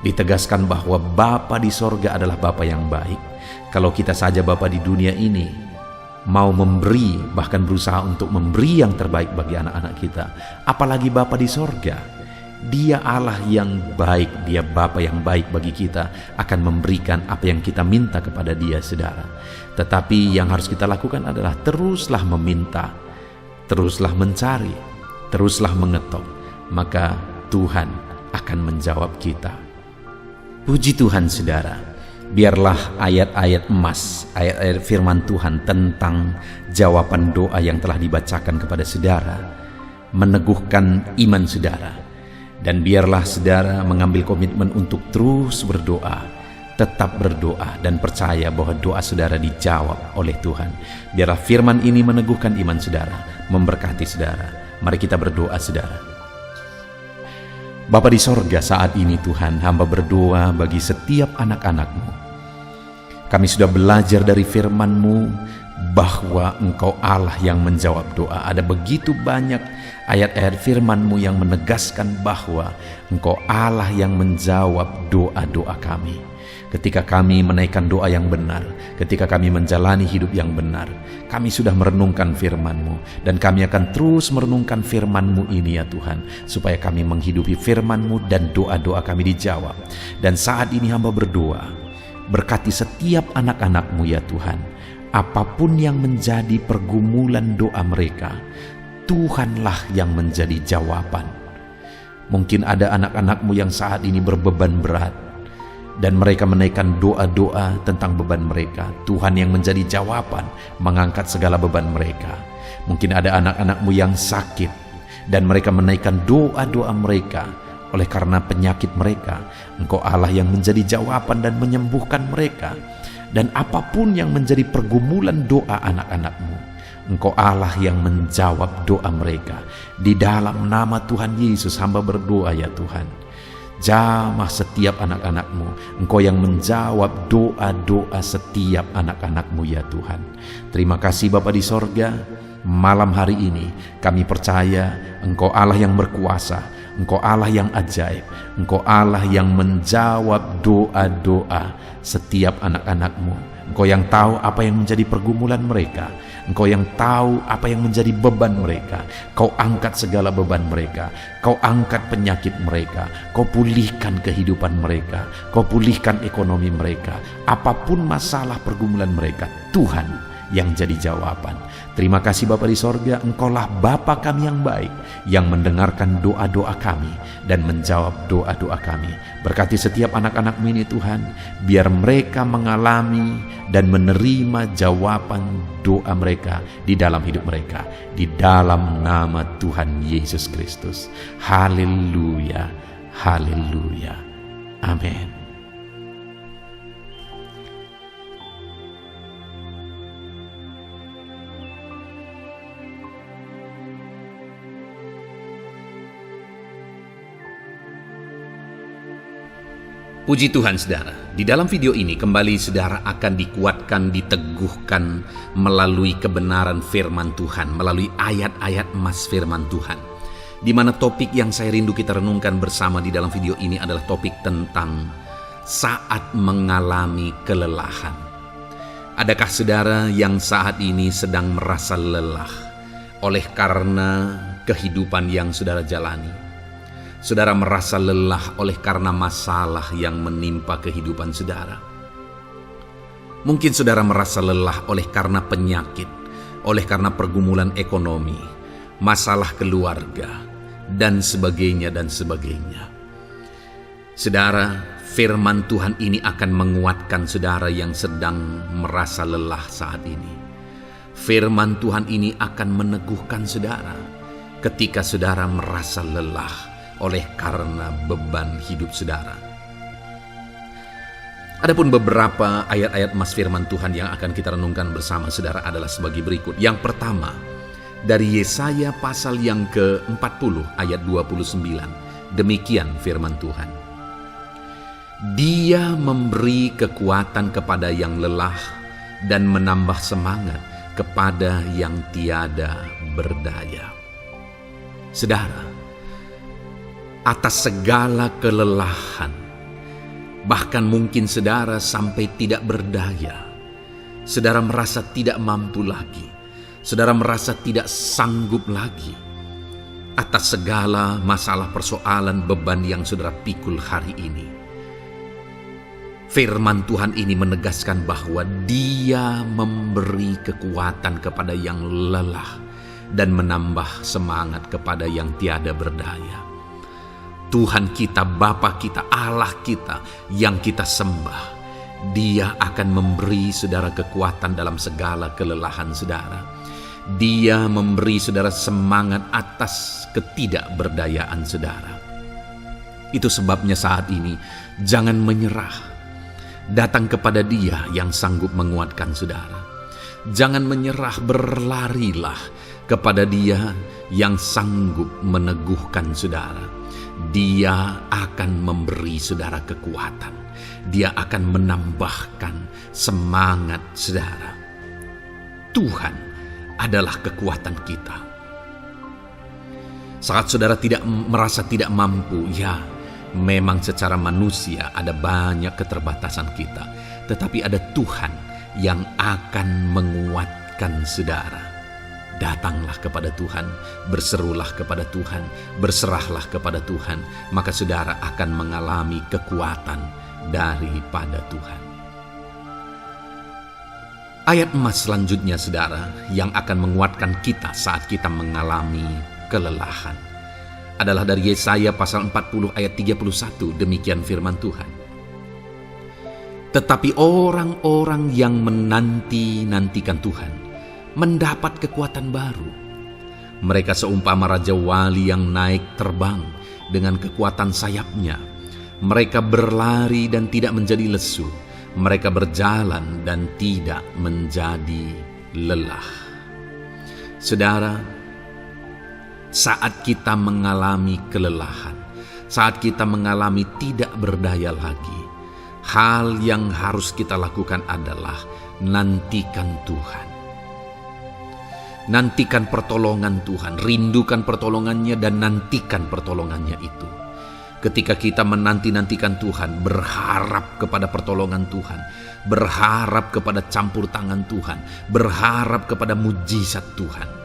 ditegaskan bahwa Bapa di sorga adalah Bapa yang baik. Kalau kita saja Bapa di dunia ini mau memberi, bahkan berusaha untuk memberi yang terbaik bagi anak-anak kita, apalagi Bapa di sorga. Dia Allah yang baik, Dia Bapa yang baik bagi kita, akan memberikan apa yang kita minta kepada Dia, saudara. Tetapi yang harus kita lakukan adalah teruslah meminta, teruslah mencari, teruslah mengetok, maka Tuhan akan menjawab kita. Puji Tuhan, saudara. Biarlah ayat-ayat emas, ayat-ayat firman Tuhan tentang jawaban doa yang telah dibacakan kepada saudara meneguhkan iman saudara. Dan biarlah saudara mengambil komitmen untuk terus berdoa, tetap berdoa dan percaya bahwa doa saudara dijawab oleh Tuhan. Biarlah firman ini meneguhkan iman saudara, memberkati saudara. Mari kita berdoa, saudara. Bapa di sorga, saat ini Tuhan, hamba berdoa bagi setiap anak-anak-Mu. Kami sudah belajar dari firman-Mu bahwa Engkau Allah yang menjawab doa. Ada begitu banyak ayat-ayat firman-Mu yang menegaskan bahwa Engkau Allah yang menjawab doa-doa kami. Ketika kami menaikkan doa yang benar, ketika kami menjalani hidup yang benar, kami sudah merenungkan firman-Mu, dan kami akan terus merenungkan firman-Mu ini ya Tuhan, supaya kami menghidupi firman-Mu dan doa-doa kami dijawab. Dan saat ini hamba berdoa, berkati setiap anak-anak-Mu ya Tuhan. Apapun yang menjadi pergumulan doa mereka, Tuhanlah yang menjadi jawaban. Mungkin ada anak-anak-Mu yang saat ini berbeban berat, dan mereka menaikkan doa-doa tentang beban mereka. Tuhan yang menjadi jawaban, mengangkat segala beban mereka. Mungkin ada anak-anak-Mu yang sakit, dan mereka menaikkan doa-doa mereka. Oleh karena penyakit mereka, Engkau Allah yang menjadi jawaban dan menyembuhkan mereka. Dan apapun yang menjadi pergumulan doa anak-anak-Mu, Engkau Allah yang menjawab doa mereka. Di dalam nama Tuhan Yesus hamba berdoa ya Tuhan. Jamah setiap anak-anak-Mu. Engkau yang menjawab doa-doa setiap anak-anak-Mu ya Tuhan. Terima kasih Bapa di sorga. Malam hari ini kami percaya Engkau Allah yang berkuasa, Engkau Allah yang ajaib, Engkau Allah yang menjawab doa-doa setiap anak-anak-Mu. Engkau yang tahu apa yang menjadi pergumulan mereka, Engkau yang tahu apa yang menjadi beban mereka. Kau angkat segala beban mereka, Kau angkat penyakit mereka, Kau pulihkan kehidupan mereka, Kau pulihkan ekonomi mereka. Apapun masalah pergumulan mereka, Tuhan yang jadi jawaban. Terima kasih Bapa di sorga, Engkaulah Bapa kami yang baik, yang mendengarkan doa-doa kami dan menjawab doa-doa kami. Berkati setiap anak-anak-Mu ini Tuhan, biar mereka mengalami dan menerima jawaban doa mereka di dalam hidup mereka, di dalam nama Tuhan Yesus Kristus. Haleluya, haleluya, amin. Puji Tuhan saudara, di dalam video ini kembali saudara akan dikuatkan, diteguhkan melalui kebenaran firman Tuhan, melalui ayat-ayat emas firman Tuhan. Di mana topik yang saya rindu kita renungkan bersama di dalam video ini adalah topik tentang saat mengalami kelelahan. Adakah saudara yang saat ini sedang merasa lelah oleh karena kehidupan yang saudara jalani? Saudara merasa lelah oleh karena masalah yang menimpa kehidupan saudara. Mungkin saudara merasa lelah oleh karena penyakit, oleh karena pergumulan ekonomi, masalah keluarga, dan sebagainya dan sebagainya. Saudara, firman Tuhan ini akan menguatkan saudara yang sedang merasa lelah saat ini. Firman Tuhan ini akan meneguhkan saudara ketika saudara merasa lelah oleh karena beban hidup saudara. Adapun beberapa ayat-ayat emas firman Tuhan yang akan kita renungkan bersama saudara adalah sebagai berikut. Yang pertama, dari Yesaya pasal yang ke-40 ayat 29. Demikian firman Tuhan. Dia memberi kekuatan kepada yang lelah dan menambah semangat kepada yang tiada berdaya. Saudara, atas segala kelelahan, bahkan mungkin saudara sampai tidak berdaya, saudara merasa tidak mampu lagi, saudara merasa tidak sanggup lagi, atas segala masalah persoalan beban yang saudara pikul hari ini. Firman Tuhan ini menegaskan bahwa Dia memberi kekuatan kepada yang lelah dan menambah semangat kepada yang tiada berdaya. Tuhan kita, Bapa kita, Allah kita yang kita sembah, Dia akan memberi saudara kekuatan dalam segala kelelahan saudara. Dia memberi saudara semangat atas ketidakberdayaan saudara. Itu sebabnya saat ini jangan menyerah. Datang kepada Dia yang sanggup menguatkan saudara. Jangan menyerah, berlarilah kepada Dia yang sanggup meneguhkan saudara. Dia akan memberi saudara kekuatan. Dia akan menambahkan semangat saudara. Tuhan adalah kekuatan kita. Saat saudara merasa tidak mampu, ya memang secara manusia ada banyak keterbatasan kita. Tetapi ada Tuhan yang akan menguatkan saudara. Datanglah kepada Tuhan, berserulah kepada Tuhan, berserahlah kepada Tuhan, maka saudara akan mengalami kekuatan daripada Tuhan. Ayat emas selanjutnya saudara yang akan menguatkan kita saat kita mengalami kelelahan adalah dari Yesaya pasal 40 ayat 31. Demikian firman Tuhan. Tetapi orang-orang yang menanti-nantikan Tuhan mendapat kekuatan baru. Mereka seumpama Raja Wali yang naik terbang dengan kekuatan sayapnya. Mereka berlari dan tidak menjadi lesu. Mereka berjalan dan tidak menjadi lelah. Saudara, saat kita mengalami kelelahan, saat kita mengalami tidak berdaya lagi, hal yang harus kita lakukan adalah nantikan Tuhan. Nantikan pertolongan Tuhan, rindukan pertolongannya dan nantikan pertolongannya itu. Ketika kita menanti-nantikan Tuhan, berharap kepada pertolongan Tuhan, berharap kepada campur tangan Tuhan, berharap kepada mujizat Tuhan,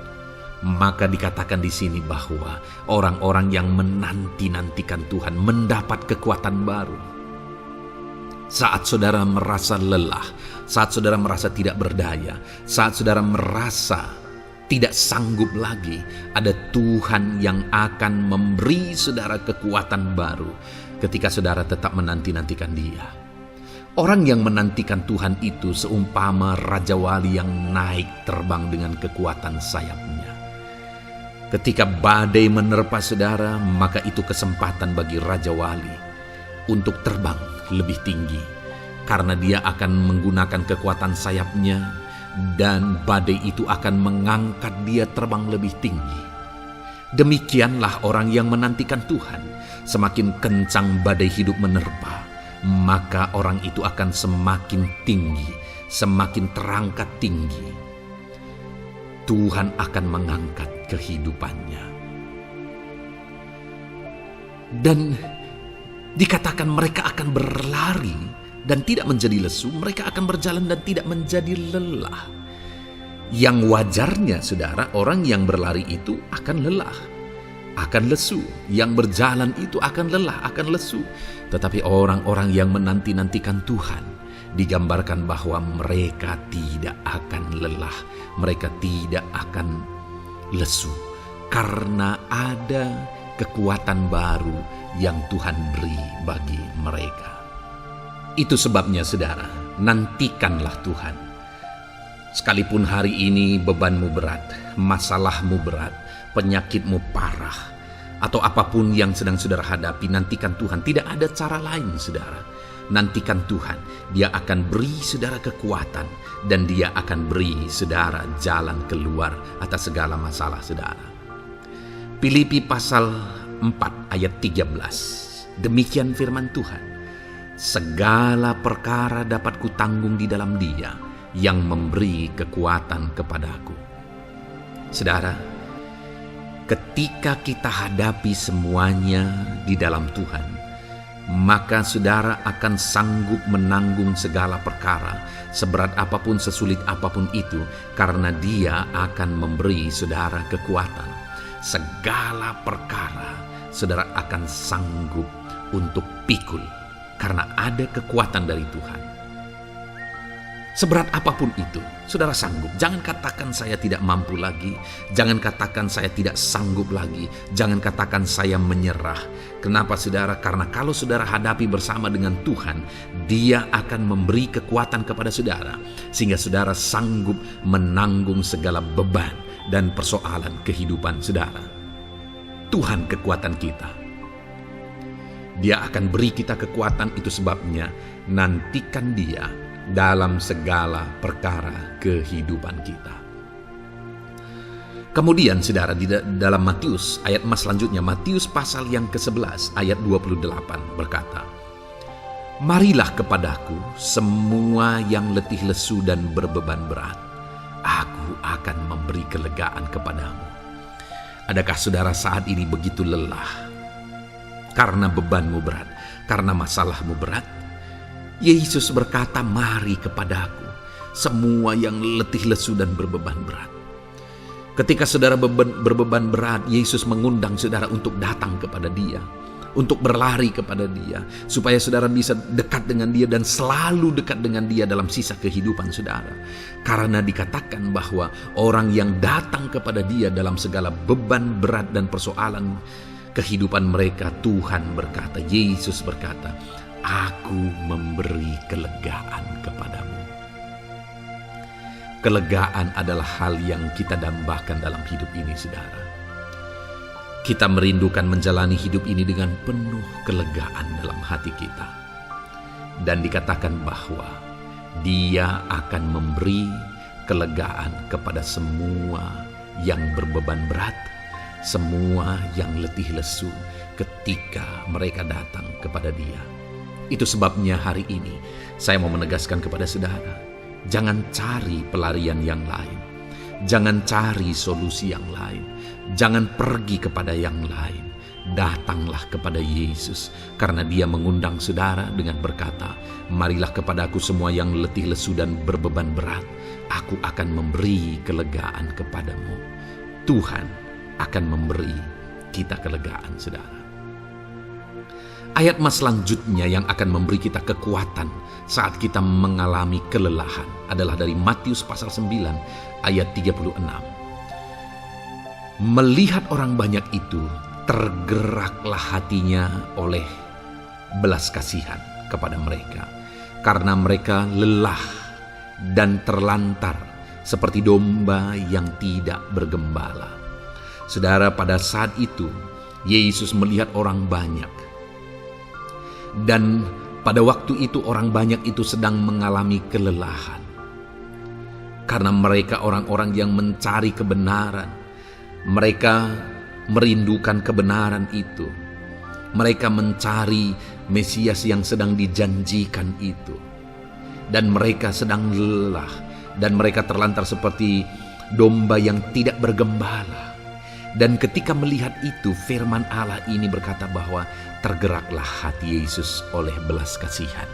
maka dikatakan di sini bahwa orang-orang yang menanti-nantikan Tuhan mendapat kekuatan baru. Saat saudara merasa lelah, saat saudara merasa tidak berdaya, saat saudara merasa tidak sanggup lagi, ada Tuhan yang akan memberi saudara kekuatan baru ketika saudara tetap menanti-nantikan Dia. Orang yang menantikan Tuhan itu seumpama Raja Wali yang naik terbang dengan kekuatan sayapnya. Ketika badai menerpa saudara, maka itu kesempatan bagi Raja Wali untuk terbang lebih tinggi, karena dia akan menggunakan kekuatan sayapnya, dan badai itu akan mengangkat dia terbang lebih tinggi. Demikianlah orang yang menantikan Tuhan. Semakin kencang badai hidup menerpa, maka orang itu akan semakin tinggi, semakin terangkat tinggi. Tuhan akan mengangkat kehidupannya. Dan dikatakan mereka akan berlari dan tidak menjadi lesu, mereka akan berjalan dan tidak menjadi lelah. Yang wajarnya saudara, orang yang berlari itu akan lelah, akan lesu. Yang berjalan itu akan lelah, akan lesu. Tetapi orang-orang yang menanti-nantikan Tuhan, digambarkan bahwa mereka tidak akan lelah, mereka tidak akan lesu, karena ada kekuatan baru yang Tuhan beri bagi mereka. Itu sebabnya saudara, nantikanlah Tuhan. Sekalipun hari ini bebanmu berat, masalahmu berat, penyakitmu parah, atau apapun yang sedang saudara hadapi, nantikan Tuhan. Tidak ada cara lain saudara. Nantikan Tuhan. Dia akan beri saudara kekuatan, dan Dia akan beri saudara jalan keluar atas segala masalah saudara. Filipi pasal 4 ayat 13. Demikian firman Tuhan. Segala perkara dapat kutanggung di dalam Dia yang memberi kekuatan kepadaku. Saudara, ketika kita hadapi semuanya di dalam Tuhan, maka saudara akan sanggup menanggung segala perkara, seberat apapun, sesulit apapun itu, karena Dia akan memberi saudara kekuatan. Segala perkara saudara akan sanggup untuk pikul, karena ada kekuatan dari Tuhan. Seberat apapun itu, saudara sanggup. Jangan katakan saya tidak mampu lagi. Jangan katakan saya tidak sanggup lagi. Jangan katakan saya menyerah. Kenapa saudara? Karena kalau saudara hadapi bersama dengan Tuhan, Dia akan memberi kekuatan kepada saudara, sehingga saudara sanggup menanggung segala beban dan persoalan kehidupan saudara. Tuhan kekuatan kita. Dia akan beri kita kekuatan, itu sebabnya nantikan Dia dalam segala perkara kehidupan kita. Kemudian saudara, di dalam Matius, ayat selanjutnya, Matius pasal yang ke-11 ayat 28 berkata, "Marilah kepadaku semua yang letih lesu dan berbeban berat, aku akan memberi kelegaan kepadamu." Adakah saudara saat ini begitu lelah karena bebanmu berat, karena masalahmu berat? Yesus berkata, "Mari kepadaku semua yang letih lesu dan berbeban berat." Ketika saudara berbeban berat, Yesus mengundang saudara untuk datang kepada Dia, untuk berlari kepada Dia, supaya saudara bisa dekat dengan Dia dan selalu dekat dengan Dia dalam sisa kehidupan saudara. Karena dikatakan bahwa orang yang datang kepada Dia dalam segala beban berat dan persoalan kehidupan mereka, Tuhan berkata, Yesus berkata, "Aku memberi kelegaan kepadamu." Kelegaan adalah hal yang kita dambakan dalam hidup ini, saudara. Kita merindukan menjalani hidup ini dengan penuh kelegaan dalam hati kita. Dan dikatakan bahwa Dia akan memberi kelegaan kepada semua yang berbeban berat, semua yang letih lesu ketika mereka datang kepada Dia. Itu sebabnya hari ini saya mau menegaskan kepada saudara, jangan cari pelarian yang lain. Jangan cari solusi yang lain. Jangan pergi kepada yang lain. Datanglah kepada Yesus, karena Dia mengundang saudara dengan berkata, "Marilah kepadaku semua yang letih lesu dan berbeban berat, aku akan memberi kelegaan kepadamu." Tuhan akan memberi kita kelegaan, saudara. Ayat selanjutnya yang akan memberi kita kekuatan saat kita mengalami kelelahan adalah dari Matius pasal 9 ayat 36. Melihat orang banyak itu, tergeraklah hatinya oleh belas kasihan kepada mereka, karena mereka lelah dan terlantar seperti domba yang tidak bergembala. Saudara, pada saat itu Yesus melihat orang banyak. Dan pada waktu itu orang banyak itu sedang mengalami kelelahan. Karena mereka orang-orang yang mencari kebenaran. Mereka merindukan kebenaran itu. Mereka mencari Mesias yang sedang dijanjikan itu. Dan mereka sedang lelah. Dan mereka terlantar seperti domba yang tidak bergembala. Dan ketika melihat itu, firman Allah ini berkata bahwa tergeraklah hati Yesus oleh belas kasihan.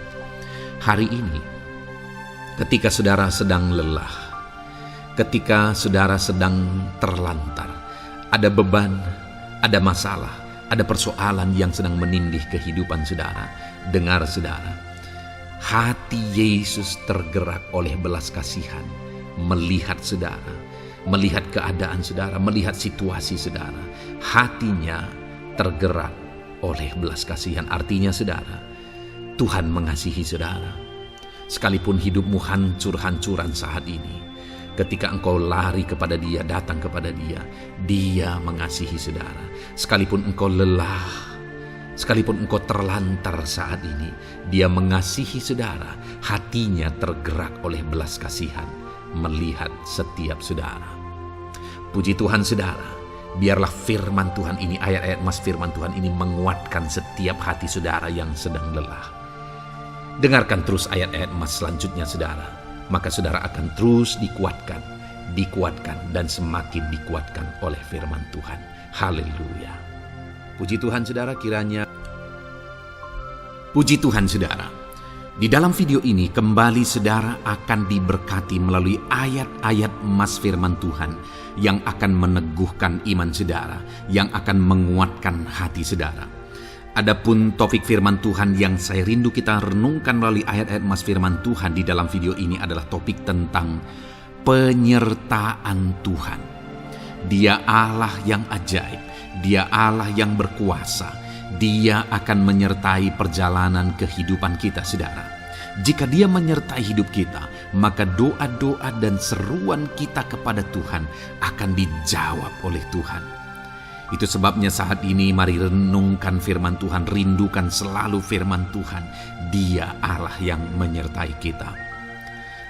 Hari ini, ketika saudara sedang lelah, ketika saudara sedang terlantar, ada beban, ada masalah, ada persoalan yang sedang menindih kehidupan saudara, dengar saudara, hati Yesus tergerak oleh belas kasihan, melihat saudara, melihat keadaan saudara, melihat situasi saudara. Hatinya tergerak oleh belas kasihan. Artinya saudara, Tuhan mengasihi saudara. Sekalipun hidupmu hancur-hancuran saat ini, ketika engkau lari kepada Dia, datang kepada Dia, Dia mengasihi saudara. Sekalipun engkau lelah, sekalipun engkau terlantar saat ini, Dia mengasihi saudara. Hatinya tergerak oleh belas kasihan melihat setiap saudara. Puji Tuhan saudara, biarlah firman Tuhan ini, ayat-ayat emas firman Tuhan ini menguatkan setiap hati saudara yang sedang lelah. Dengarkan terus ayat-ayat emas selanjutnya saudara, maka saudara akan terus dikuatkan, dan semakin dikuatkan oleh firman Tuhan. Haleluya. Puji Tuhan saudara, puji Tuhan saudara. Di dalam video ini kembali saudara akan diberkati melalui ayat-ayat emas firman Tuhan yang akan meneguhkan iman saudara, yang akan menguatkan hati saudara. Adapun topik firman Tuhan yang saya rindu kita renungkan melalui ayat-ayat emas firman Tuhan di dalam video ini adalah topik tentang penyertaan Tuhan. Dia Allah yang ajaib, Dia Allah yang berkuasa. Dia akan menyertai perjalanan kehidupan kita saudara. Jika Dia menyertai hidup kita, maka doa-doa dan seruan kita kepada Tuhan akan dijawab oleh Tuhan. Itu sebabnya saat ini mari renungkan firman Tuhan, rindukan selalu firman Tuhan. Dia Allah yang menyertai kita.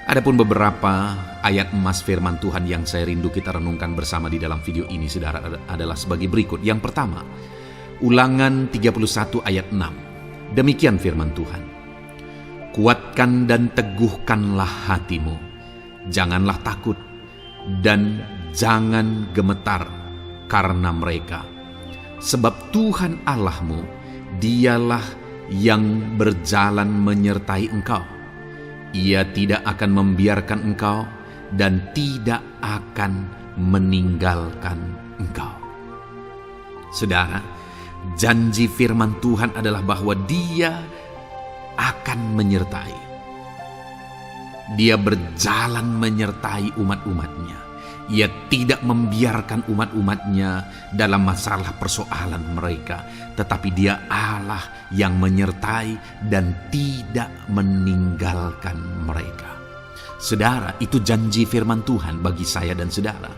Adapun beberapa ayat emas firman Tuhan yang saya rindu kita renungkan bersama di dalam video ini saudara adalah sebagai berikut. Yang pertama, Ulangan 31 ayat 6. Demikian firman Tuhan. Kuatkan dan teguhkanlah hatimu. Janganlah takut dan jangan gemetar karena mereka. Sebab Tuhan Allahmu, Dialah yang berjalan menyertai engkau. Ia tidak akan membiarkan engkau dan tidak akan meninggalkan engkau. Saudara, janji firman Tuhan adalah bahwa Dia akan menyertai. Dia berjalan menyertai umat-umatnya. Ia tidak membiarkan umat-umatnya dalam masalah persoalan mereka, tetapi Dia Allah yang menyertai dan tidak meninggalkan mereka. Saudara, itu janji firman Tuhan bagi saya dan saudara,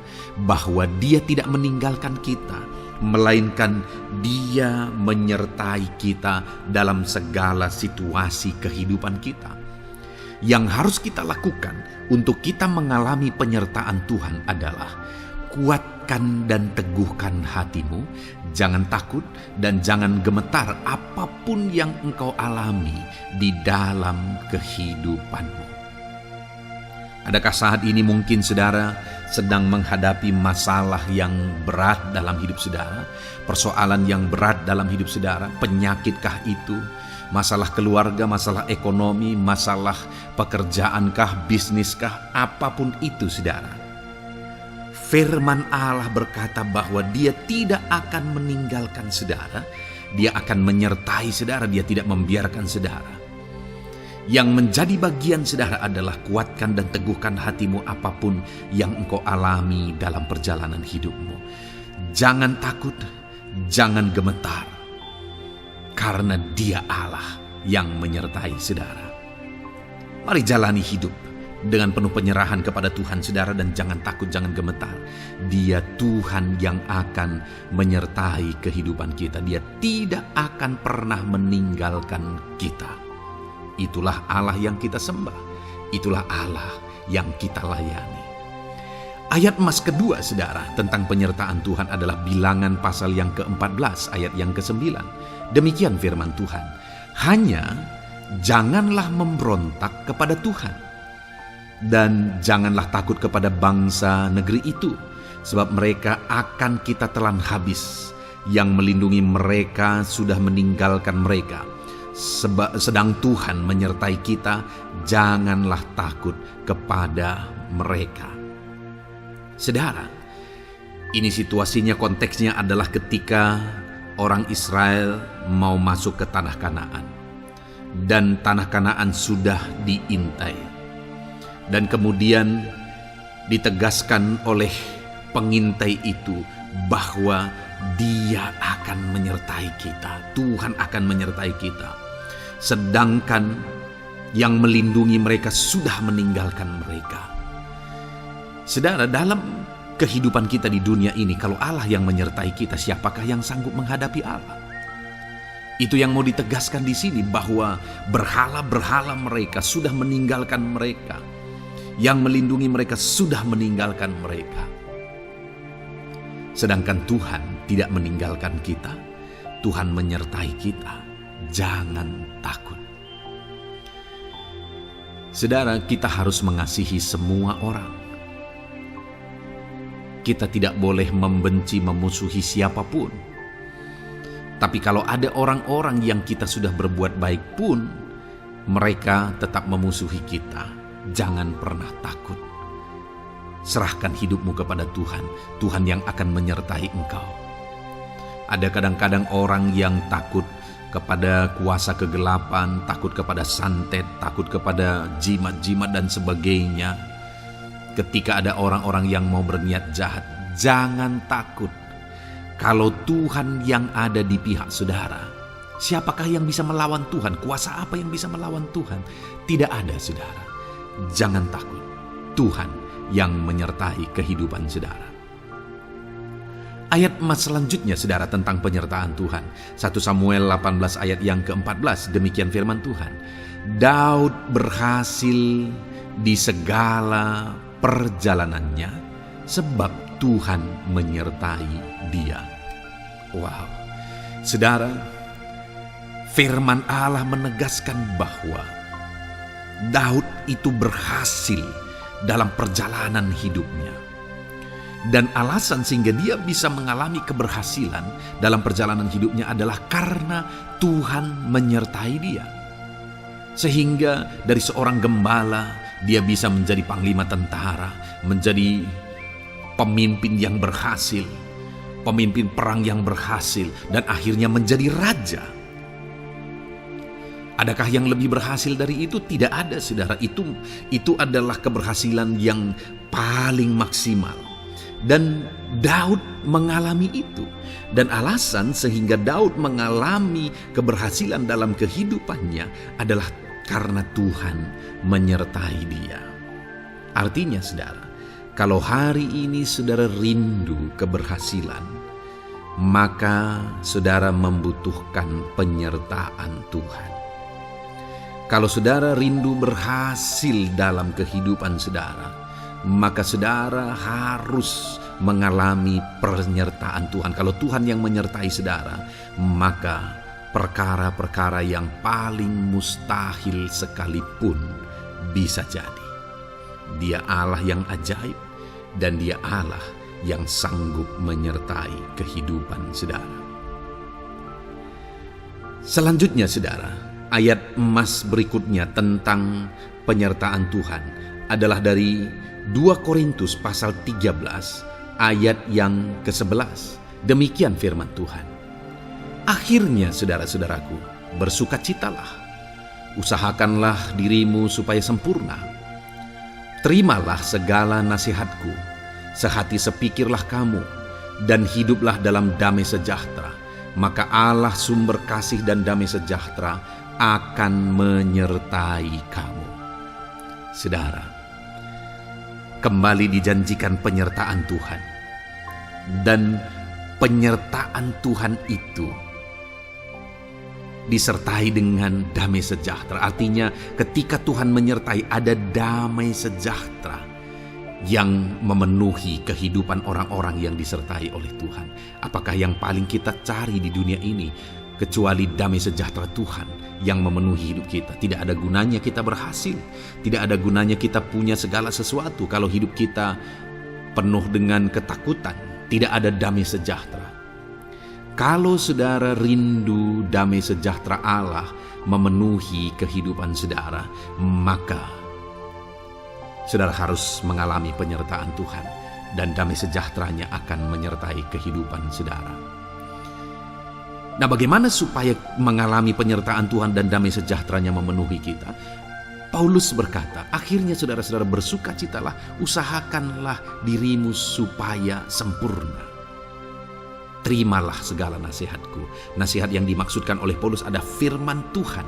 bahwa Dia tidak meninggalkan kita, melainkan Dia menyertai kita dalam segala situasi kehidupan kita. Yang harus kita lakukan untuk kita mengalami penyertaan Tuhan adalah kuatkan dan teguhkan hatimu, jangan takut dan jangan gemetar apapun yang engkau alami di dalam kehidupanmu. Adakah saat ini mungkin saudara sedang menghadapi masalah yang berat dalam hidup saudara, persoalan yang berat dalam hidup saudara, penyakitkah itu? Masalah keluarga, masalah ekonomi, masalah pekerjaankah, bisniskah, apapun itu saudara. Firman Allah berkata bahwa Dia tidak akan meninggalkan saudara. Dia akan menyertai saudara, Dia tidak membiarkan saudara. Yang menjadi bagian saudara adalah kuatkan dan teguhkan hatimu apapun yang engkau alami dalam perjalanan hidupmu. Jangan takut, jangan gemetar. Karena Dia Allah yang menyertai saudara. Mari jalani hidup dengan penuh penyerahan kepada Tuhan saudara, dan jangan takut, jangan gemetar. Dia Tuhan yang akan menyertai kehidupan kita. Dia tidak akan pernah meninggalkan kita. Itulah Allah yang kita sembah. Itulah Allah yang kita layani. Ayat emas kedua saudara tentang penyertaan Tuhan adalah Bilangan pasal yang ke-14 ayat yang ke-9. Demikian firman Tuhan. Hanya janganlah memberontak kepada Tuhan, dan janganlah takut kepada bangsa negeri itu, sebab mereka akan kita telan habis. Yang melindungi mereka sudah meninggalkan mereka. Sedang Tuhan menyertai kita, janganlah takut kepada mereka. Saudara, ini situasinya, konteksnya adalah ketika orang Israel mau masuk ke tanah Kanaan, dan tanah Kanaan sudah diintai, dan kemudian ditegaskan oleh pengintai itu bahwa Dia akan menyertai kita. Tuhan akan menyertai kita. Sedangkan yang melindungi mereka sudah meninggalkan mereka. Saudara, dalam kehidupan kita di dunia ini, kalau Allah yang menyertai kita, siapakah yang sanggup menghadapi Allah? Itu yang mau ditegaskan di sini, bahwa berhala-berhala mereka sudah meninggalkan mereka. Yang melindungi mereka sudah meninggalkan mereka. Sedangkan Tuhan tidak meninggalkan kita. Tuhan menyertai kita. Jangan takut. Saudara, kita harus mengasihi semua orang. Kita tidak boleh membenci, memusuhi siapapun. Tapi kalau ada orang-orang yang kita sudah berbuat baik pun, mereka tetap memusuhi kita. Jangan pernah takut. Serahkan hidupmu kepada Tuhan. Tuhan yang akan menyertai engkau. Ada kadang-kadang orang yang takut kepada kuasa kegelapan, takut kepada santet, takut kepada jimat-jimat dan sebagainya. Ketika ada orang-orang yang mau berniat jahat, jangan takut. Kalau Tuhan yang ada di pihak saudara, siapakah yang bisa melawan Tuhan? Kuasa apa yang bisa melawan Tuhan? Tidak ada, saudara. Jangan takut. Tuhan yang menyertai kehidupan saudara. Ayat emas selanjutnya, saudara, tentang penyertaan Tuhan. 1 Samuel 18 ayat yang ke-14, demikian firman Tuhan. Daud berhasil di segala perjalanannya sebab Tuhan menyertai dia. Wow. Saudara, firman Allah menegaskan bahwa Daud itu berhasil dalam perjalanan hidupnya. Dan alasan sehingga dia bisa mengalami keberhasilan dalam perjalanan hidupnya adalah karena Tuhan menyertai dia. Sehingga dari seorang gembala, dia bisa menjadi panglima tentara, menjadi pemimpin yang berhasil, pemimpin perang yang berhasil, dan akhirnya menjadi raja. Adakah yang lebih berhasil dari itu? Tidak ada, saudara. Itu adalah keberhasilan yang paling maksimal. Dan Daud mengalami itu. Dan alasan sehingga Daud mengalami keberhasilan dalam kehidupannya adalah karena Tuhan menyertai dia. Artinya, saudara, kalau hari ini saudara rindu keberhasilan, maka saudara membutuhkan penyertaan Tuhan. Kalau saudara rindu berhasil dalam kehidupan saudara, maka saudara harus mengalami penyertaan Tuhan. Kalau Tuhan yang menyertai saudara, maka perkara-perkara yang paling mustahil sekalipun bisa jadi. Dia Allah yang ajaib, dan Dia Allah yang sanggup menyertai kehidupan saudara. Selanjutnya, saudara, ayat emas berikutnya tentang penyertaan Tuhan adalah dari 2 Korintus pasal 13 ayat yang ke-11. Demikian firman Tuhan. Akhirnya, saudara-saudaraku, bersukacitalah. Usahakanlah dirimu supaya sempurna. Terimalah segala nasihatku. Sehati sepikirlah kamu, dan hiduplah dalam damai sejahtera. Maka Allah sumber kasih dan damai sejahtera akan menyertai kamu. Saudara, kembali dijanjikan penyertaan Tuhan. Dan penyertaan Tuhan itu disertai dengan damai sejahtera. Artinya ketika Tuhan menyertai, ada damai sejahtera yang memenuhi kehidupan orang-orang yang disertai oleh Tuhan. Apakah yang paling kita cari di dunia ini kecuali damai sejahtera Tuhan yang memenuhi hidup kita? Tidak ada gunanya kita berhasil, tidak ada gunanya kita punya segala sesuatu kalau hidup kita penuh dengan ketakutan, tidak ada damai sejahtera. Kalau saudara rindu damai sejahtera Allah memenuhi kehidupan saudara, maka saudara harus mengalami penyertaan Tuhan, dan damai sejahteranya akan menyertai kehidupan saudara. Nah, bagaimana supaya mengalami penyertaan Tuhan dan damai sejahteranya memenuhi kita? Paulus berkata, akhirnya saudara-saudara bersukacitalah, usahakanlah dirimu supaya sempurna. Terimalah segala nasihatku. Nasihat yang dimaksudkan oleh Paulus ada firman Tuhan.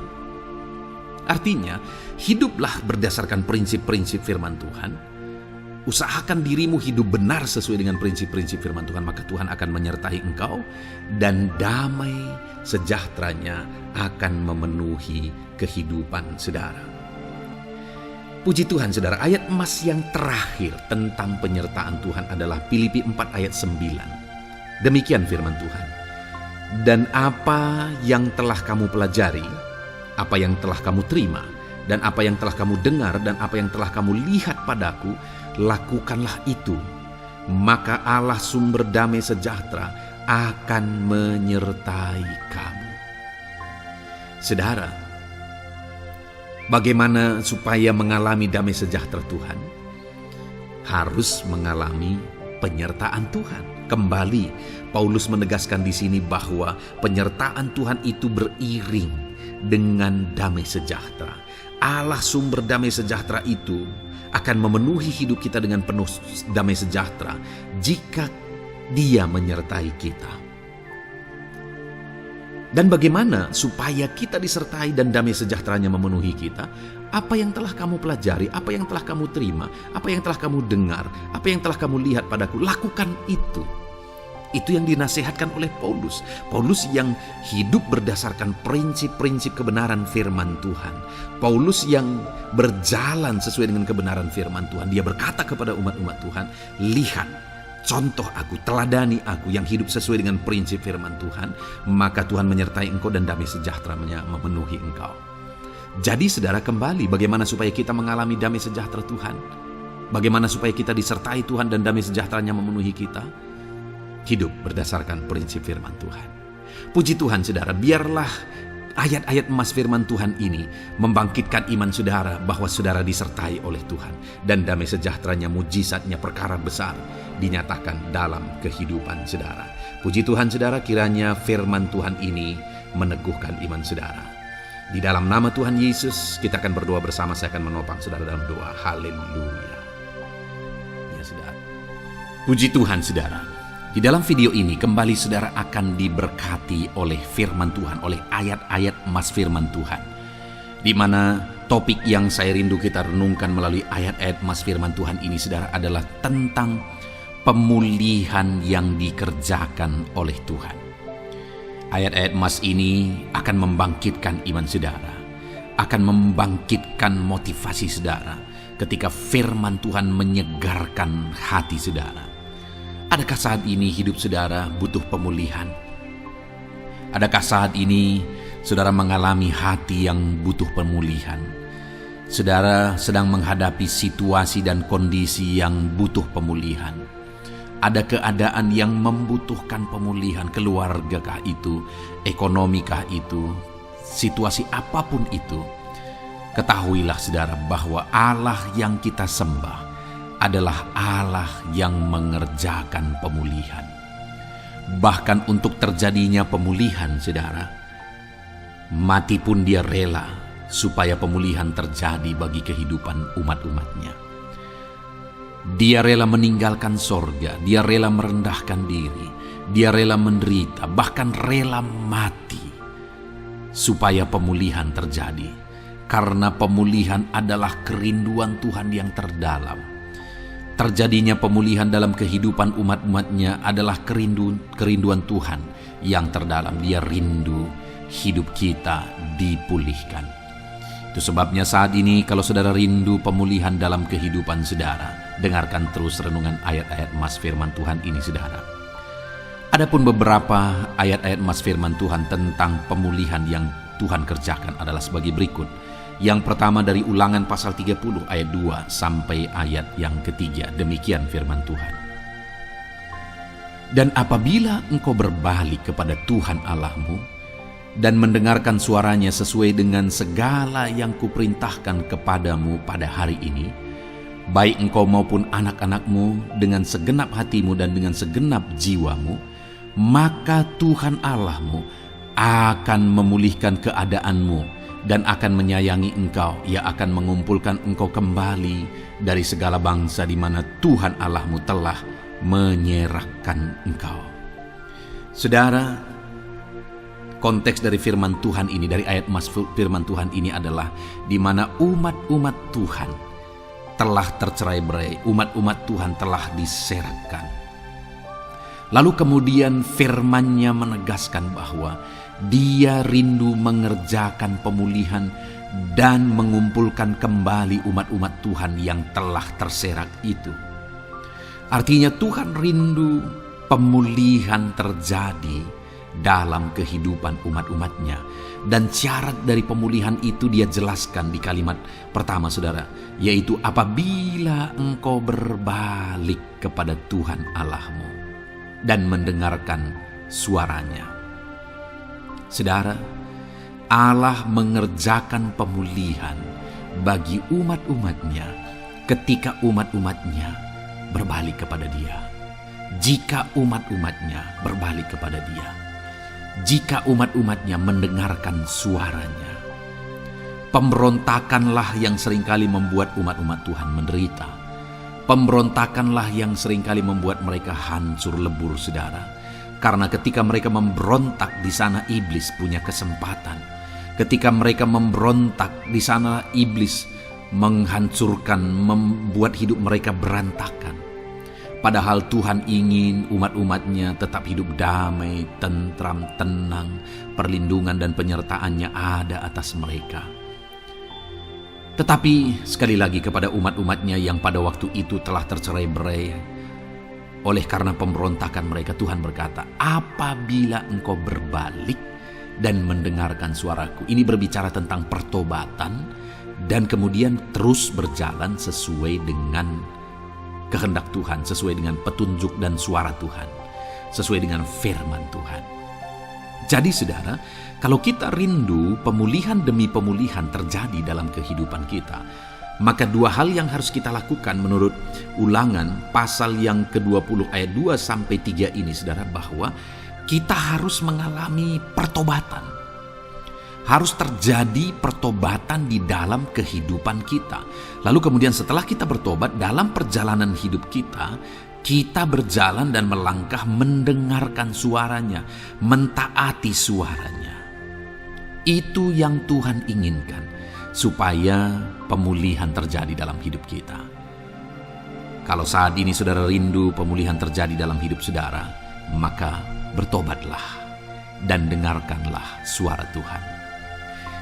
Artinya, hiduplah berdasarkan prinsip-prinsip firman Tuhan. Usahakan dirimu hidup benar sesuai dengan prinsip-prinsip firman Tuhan, maka Tuhan akan menyertai engkau dan damai sejahteranya akan memenuhi kehidupan saudara. Puji Tuhan saudara, ayat emas yang terakhir tentang penyertaan Tuhan adalah Filipi 4 ayat 9. Demikian firman Tuhan. Dan apa yang telah kamu pelajari, apa yang telah kamu terima, dan apa yang telah kamu dengar, dan apa yang telah kamu lihat padaku, lakukanlah itu. Maka Allah sumber damai sejahtera akan menyertai kamu. Saudara, bagaimana supaya mengalami damai sejahtera Tuhan? Harus mengalami penyertaan Tuhan. Kembali, Paulus menegaskan di sini bahwa penyertaan Tuhan itu beriring dengan damai sejahtera. Allah sumber damai sejahtera itu akan memenuhi hidup kita dengan penuh damai sejahtera jika Dia menyertai kita. Dan bagaimana supaya kita disertai dan damai sejahteranya memenuhi kita? Apa yang telah kamu pelajari, apa yang telah kamu terima, apa yang telah kamu dengar, apa yang telah kamu lihat padaku, lakukan itu. Itu yang dinasihatkan oleh Paulus. Paulus yang hidup berdasarkan prinsip-prinsip kebenaran firman Tuhan. Paulus yang berjalan sesuai dengan kebenaran firman Tuhan. Dia berkata kepada umat-umat Tuhan, lihat, contoh aku, teladani aku yang hidup sesuai dengan prinsip firman Tuhan, maka Tuhan menyertai engkau dan damai sejahteranya memenuhi engkau. Jadi saudara, kembali bagaimana supaya kita mengalami damai sejahtera Tuhan? Bagaimana supaya kita disertai Tuhan dan damai sejahteranya memenuhi kita? Hidup berdasarkan prinsip firman Tuhan. Puji Tuhan saudara, biarlah ayat-ayat emas firman Tuhan ini membangkitkan iman saudara bahwa saudara disertai oleh Tuhan. Dan damai sejahteranya, mujizatnya, perkara besar dinyatakan dalam kehidupan saudara. Puji Tuhan saudara, kiranya firman Tuhan ini meneguhkan iman saudara. Di dalam nama Tuhan Yesus kita akan berdoa bersama. Saya akan menopang saudara dalam doa. Haleluya. Ya saudara. Puji Tuhan saudara. Di dalam video ini kembali saudara akan diberkati oleh firman Tuhan, oleh ayat-ayat emas firman Tuhan. Di mana topik yang saya rindu kita renungkan melalui ayat-ayat emas firman Tuhan ini saudara adalah tentang pemulihan yang dikerjakan oleh Tuhan. Ayat-ayat emas ini akan membangkitkan iman saudara, akan membangkitkan motivasi saudara ketika firman Tuhan menyegarkan hati saudara. Adakah saat ini hidup saudara butuh pemulihan? Adakah saat ini saudara mengalami hati yang butuh pemulihan? Saudara sedang menghadapi situasi dan kondisi yang butuh pemulihan. Ada keadaan yang membutuhkan pemulihan, keluargakah itu, ekonomikah itu, situasi apapun itu. Ketahuilah saudara bahwa Allah yang kita sembah adalah Allah yang mengerjakan pemulihan. Bahkan untuk terjadinya pemulihan saudara, mati pun Dia rela supaya pemulihan terjadi bagi kehidupan umat-umatnya. Dia rela meninggalkan sorga, Dia rela merendahkan diri, Dia rela menderita, bahkan rela mati supaya pemulihan terjadi. Karena pemulihan adalah kerinduan Tuhan yang terdalam. Terjadinya pemulihan dalam kehidupan umat-umatnya adalah kerinduan Tuhan yang terdalam. Dia rindu hidup kita dipulihkan. Itu sebabnya saat ini kalau saudara rindu pemulihan dalam kehidupan saudara, dengarkan terus renungan ayat-ayat emas firman Tuhan ini saudara. Adapun beberapa ayat-ayat emas firman Tuhan tentang pemulihan yang Tuhan kerjakan adalah sebagai berikut. Yang pertama dari Ulangan pasal 30 ayat 2 sampai ayat yang ketiga. Demikian firman Tuhan. Dan apabila engkau berbalik kepada Tuhan Allahmu dan mendengarkan suaranya sesuai dengan segala yang kuperintahkan kepadamu pada hari ini, baik engkau maupun anak-anakmu dengan segenap hatimu dan dengan segenap jiwamu, maka Tuhan Allahmu akan memulihkan keadaanmu dan akan menyayangi engkau. Ia akan mengumpulkan engkau kembali dari segala bangsa di mana Tuhan Allahmu telah menyerahkan engkau. Saudara, konteks dari firman Tuhan ini, dari ayat mas firman Tuhan ini adalah di mana umat-umat Tuhan telah tercerai-berai, umat-umat Tuhan telah diserahkan. Lalu kemudian firman-Nya menegaskan bahwa Dia rindu mengerjakan pemulihan dan mengumpulkan kembali umat-umat Tuhan yang telah terserak itu. Artinya Tuhan rindu pemulihan terjadi dalam kehidupan umat-umatnya. Dan syarat dari pemulihan itu Dia jelaskan di kalimat pertama, saudara, yaitu apabila engkau berbalik kepada Tuhan Allahmu dan mendengarkan suaranya. Saudara, Allah mengerjakan pemulihan bagi umat-umatnya ketika umat-umatnya berbalik kepada Dia. Jika umat-umatnya berbalik kepada Dia, jika umat-umatnya mendengarkan suaranya. Pemberontakanlah yang seringkali membuat umat-umat Tuhan menderita. Pemberontakanlah yang seringkali membuat mereka hancur lebur, saudara. Karena ketika mereka memberontak, di sana iblis punya kesempatan. Ketika mereka memberontak, di sana iblis menghancurkan, membuat hidup mereka berantakan. Padahal Tuhan ingin umat-umatnya tetap hidup damai, tentram, tenang, perlindungan dan penyertaan-Nya ada atas mereka. Tetapi sekali lagi kepada umat-umatnya yang pada waktu itu telah tercerai-berai oleh karena pemberontakan mereka, Tuhan berkata, apabila engkau berbalik dan mendengarkan suaraku. Ini berbicara tentang pertobatan dan kemudian terus berjalan sesuai dengan kehendak Tuhan, sesuai dengan petunjuk dan suara Tuhan, sesuai dengan firman Tuhan. Jadi saudara, kalau kita rindu pemulihan demi pemulihan terjadi dalam kehidupan kita, maka dua hal yang harus kita lakukan menurut Ulangan pasal yang ke-20 ayat 2-3 ini, saudara, bahwa kita harus mengalami pertobatan. Harus terjadi pertobatan di dalam kehidupan kita. Lalu kemudian setelah kita bertobat, dalam perjalanan hidup kita, kita berjalan dan melangkah mendengarkan suaranya, mentaati suaranya. Itu yang Tuhan inginkan, supaya pemulihan terjadi dalam hidup kita. Kalau saat ini saudara rindu pemulihan terjadi dalam hidup saudara, maka bertobatlah dan dengarkanlah suara Tuhan.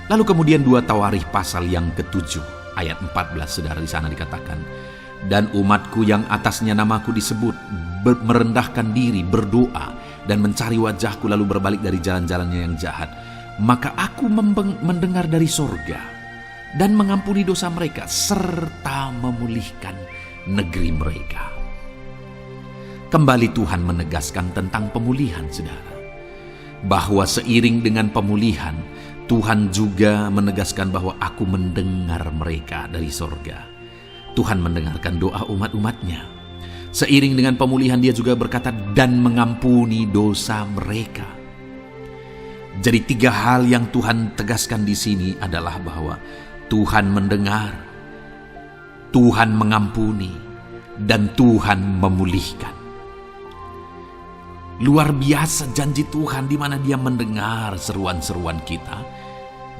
Lalu kemudian 2 Tawarikh pasal yang ke-7 ayat 14, saudara, di sana dikatakan, dan umatku yang atasnya namaku disebut merendahkan diri, berdoa dan mencari wajahku lalu berbalik dari jalan-jalannya yang jahat, maka aku mendengar dari sorga dan mengampuni dosa mereka serta memulihkan negeri mereka. Kembali Tuhan menegaskan tentang pemulihan, saudara, bahwa seiring dengan pemulihan Tuhan juga menegaskan bahwa aku mendengar mereka dari sorga. Tuhan mendengarkan doa umat-umatnya. Seiring dengan pemulihan Dia juga berkata dan mengampuni dosa mereka. Jadi 3 hal yang Tuhan tegaskan di sini adalah bahwa Tuhan mendengar, Tuhan mengampuni, dan Tuhan memulihkan. Luar biasa janji Tuhan di mana Dia mendengar seruan-seruan kita,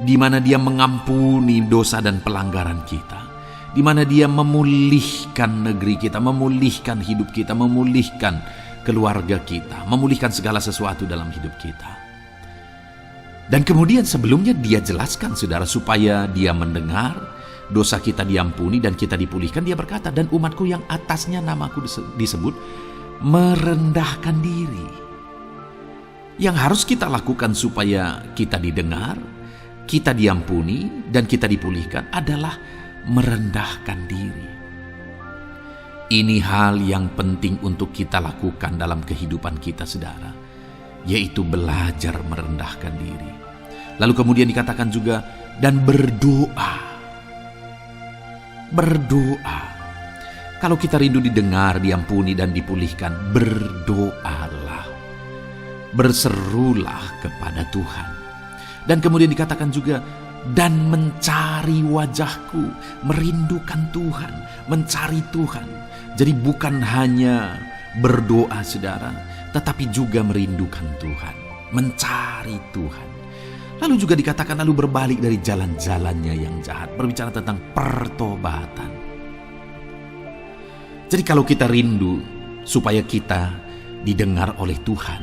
di mana Dia mengampuni dosa dan pelanggaran kita, di mana Dia memulihkan negeri kita, memulihkan hidup kita, memulihkan keluarga kita, memulihkan segala sesuatu dalam hidup kita. Dan kemudian sebelumnya Dia jelaskan, saudara, supaya Dia mendengar, dosa kita diampuni dan kita dipulihkan. Dia berkata, dan umatku yang atasnya namaku disebut merendahkan diri. Yang harus kita lakukan supaya kita didengar, kita diampuni, dan kita dipulihkan adalah merendahkan diri. Ini hal yang penting untuk kita lakukan dalam kehidupan kita, saudara, yaitu belajar merendahkan diri. Lalu kemudian dikatakan juga, dan berdoa. Berdoa. Kalau kita rindu didengar, diampuni, dan dipulihkan, berdoalah. Berserulah kepada Tuhan. Dan kemudian dikatakan juga, dan mencari wajahku, merindukan Tuhan, mencari Tuhan. Jadi bukan hanya berdoa saudara, tetapi juga merindukan Tuhan, mencari Tuhan. Lalu juga dikatakan lalu berbalik dari jalan-jalannya yang jahat, berbicara tentang pertobatan. Jadi kalau kita rindu supaya kita didengar oleh Tuhan,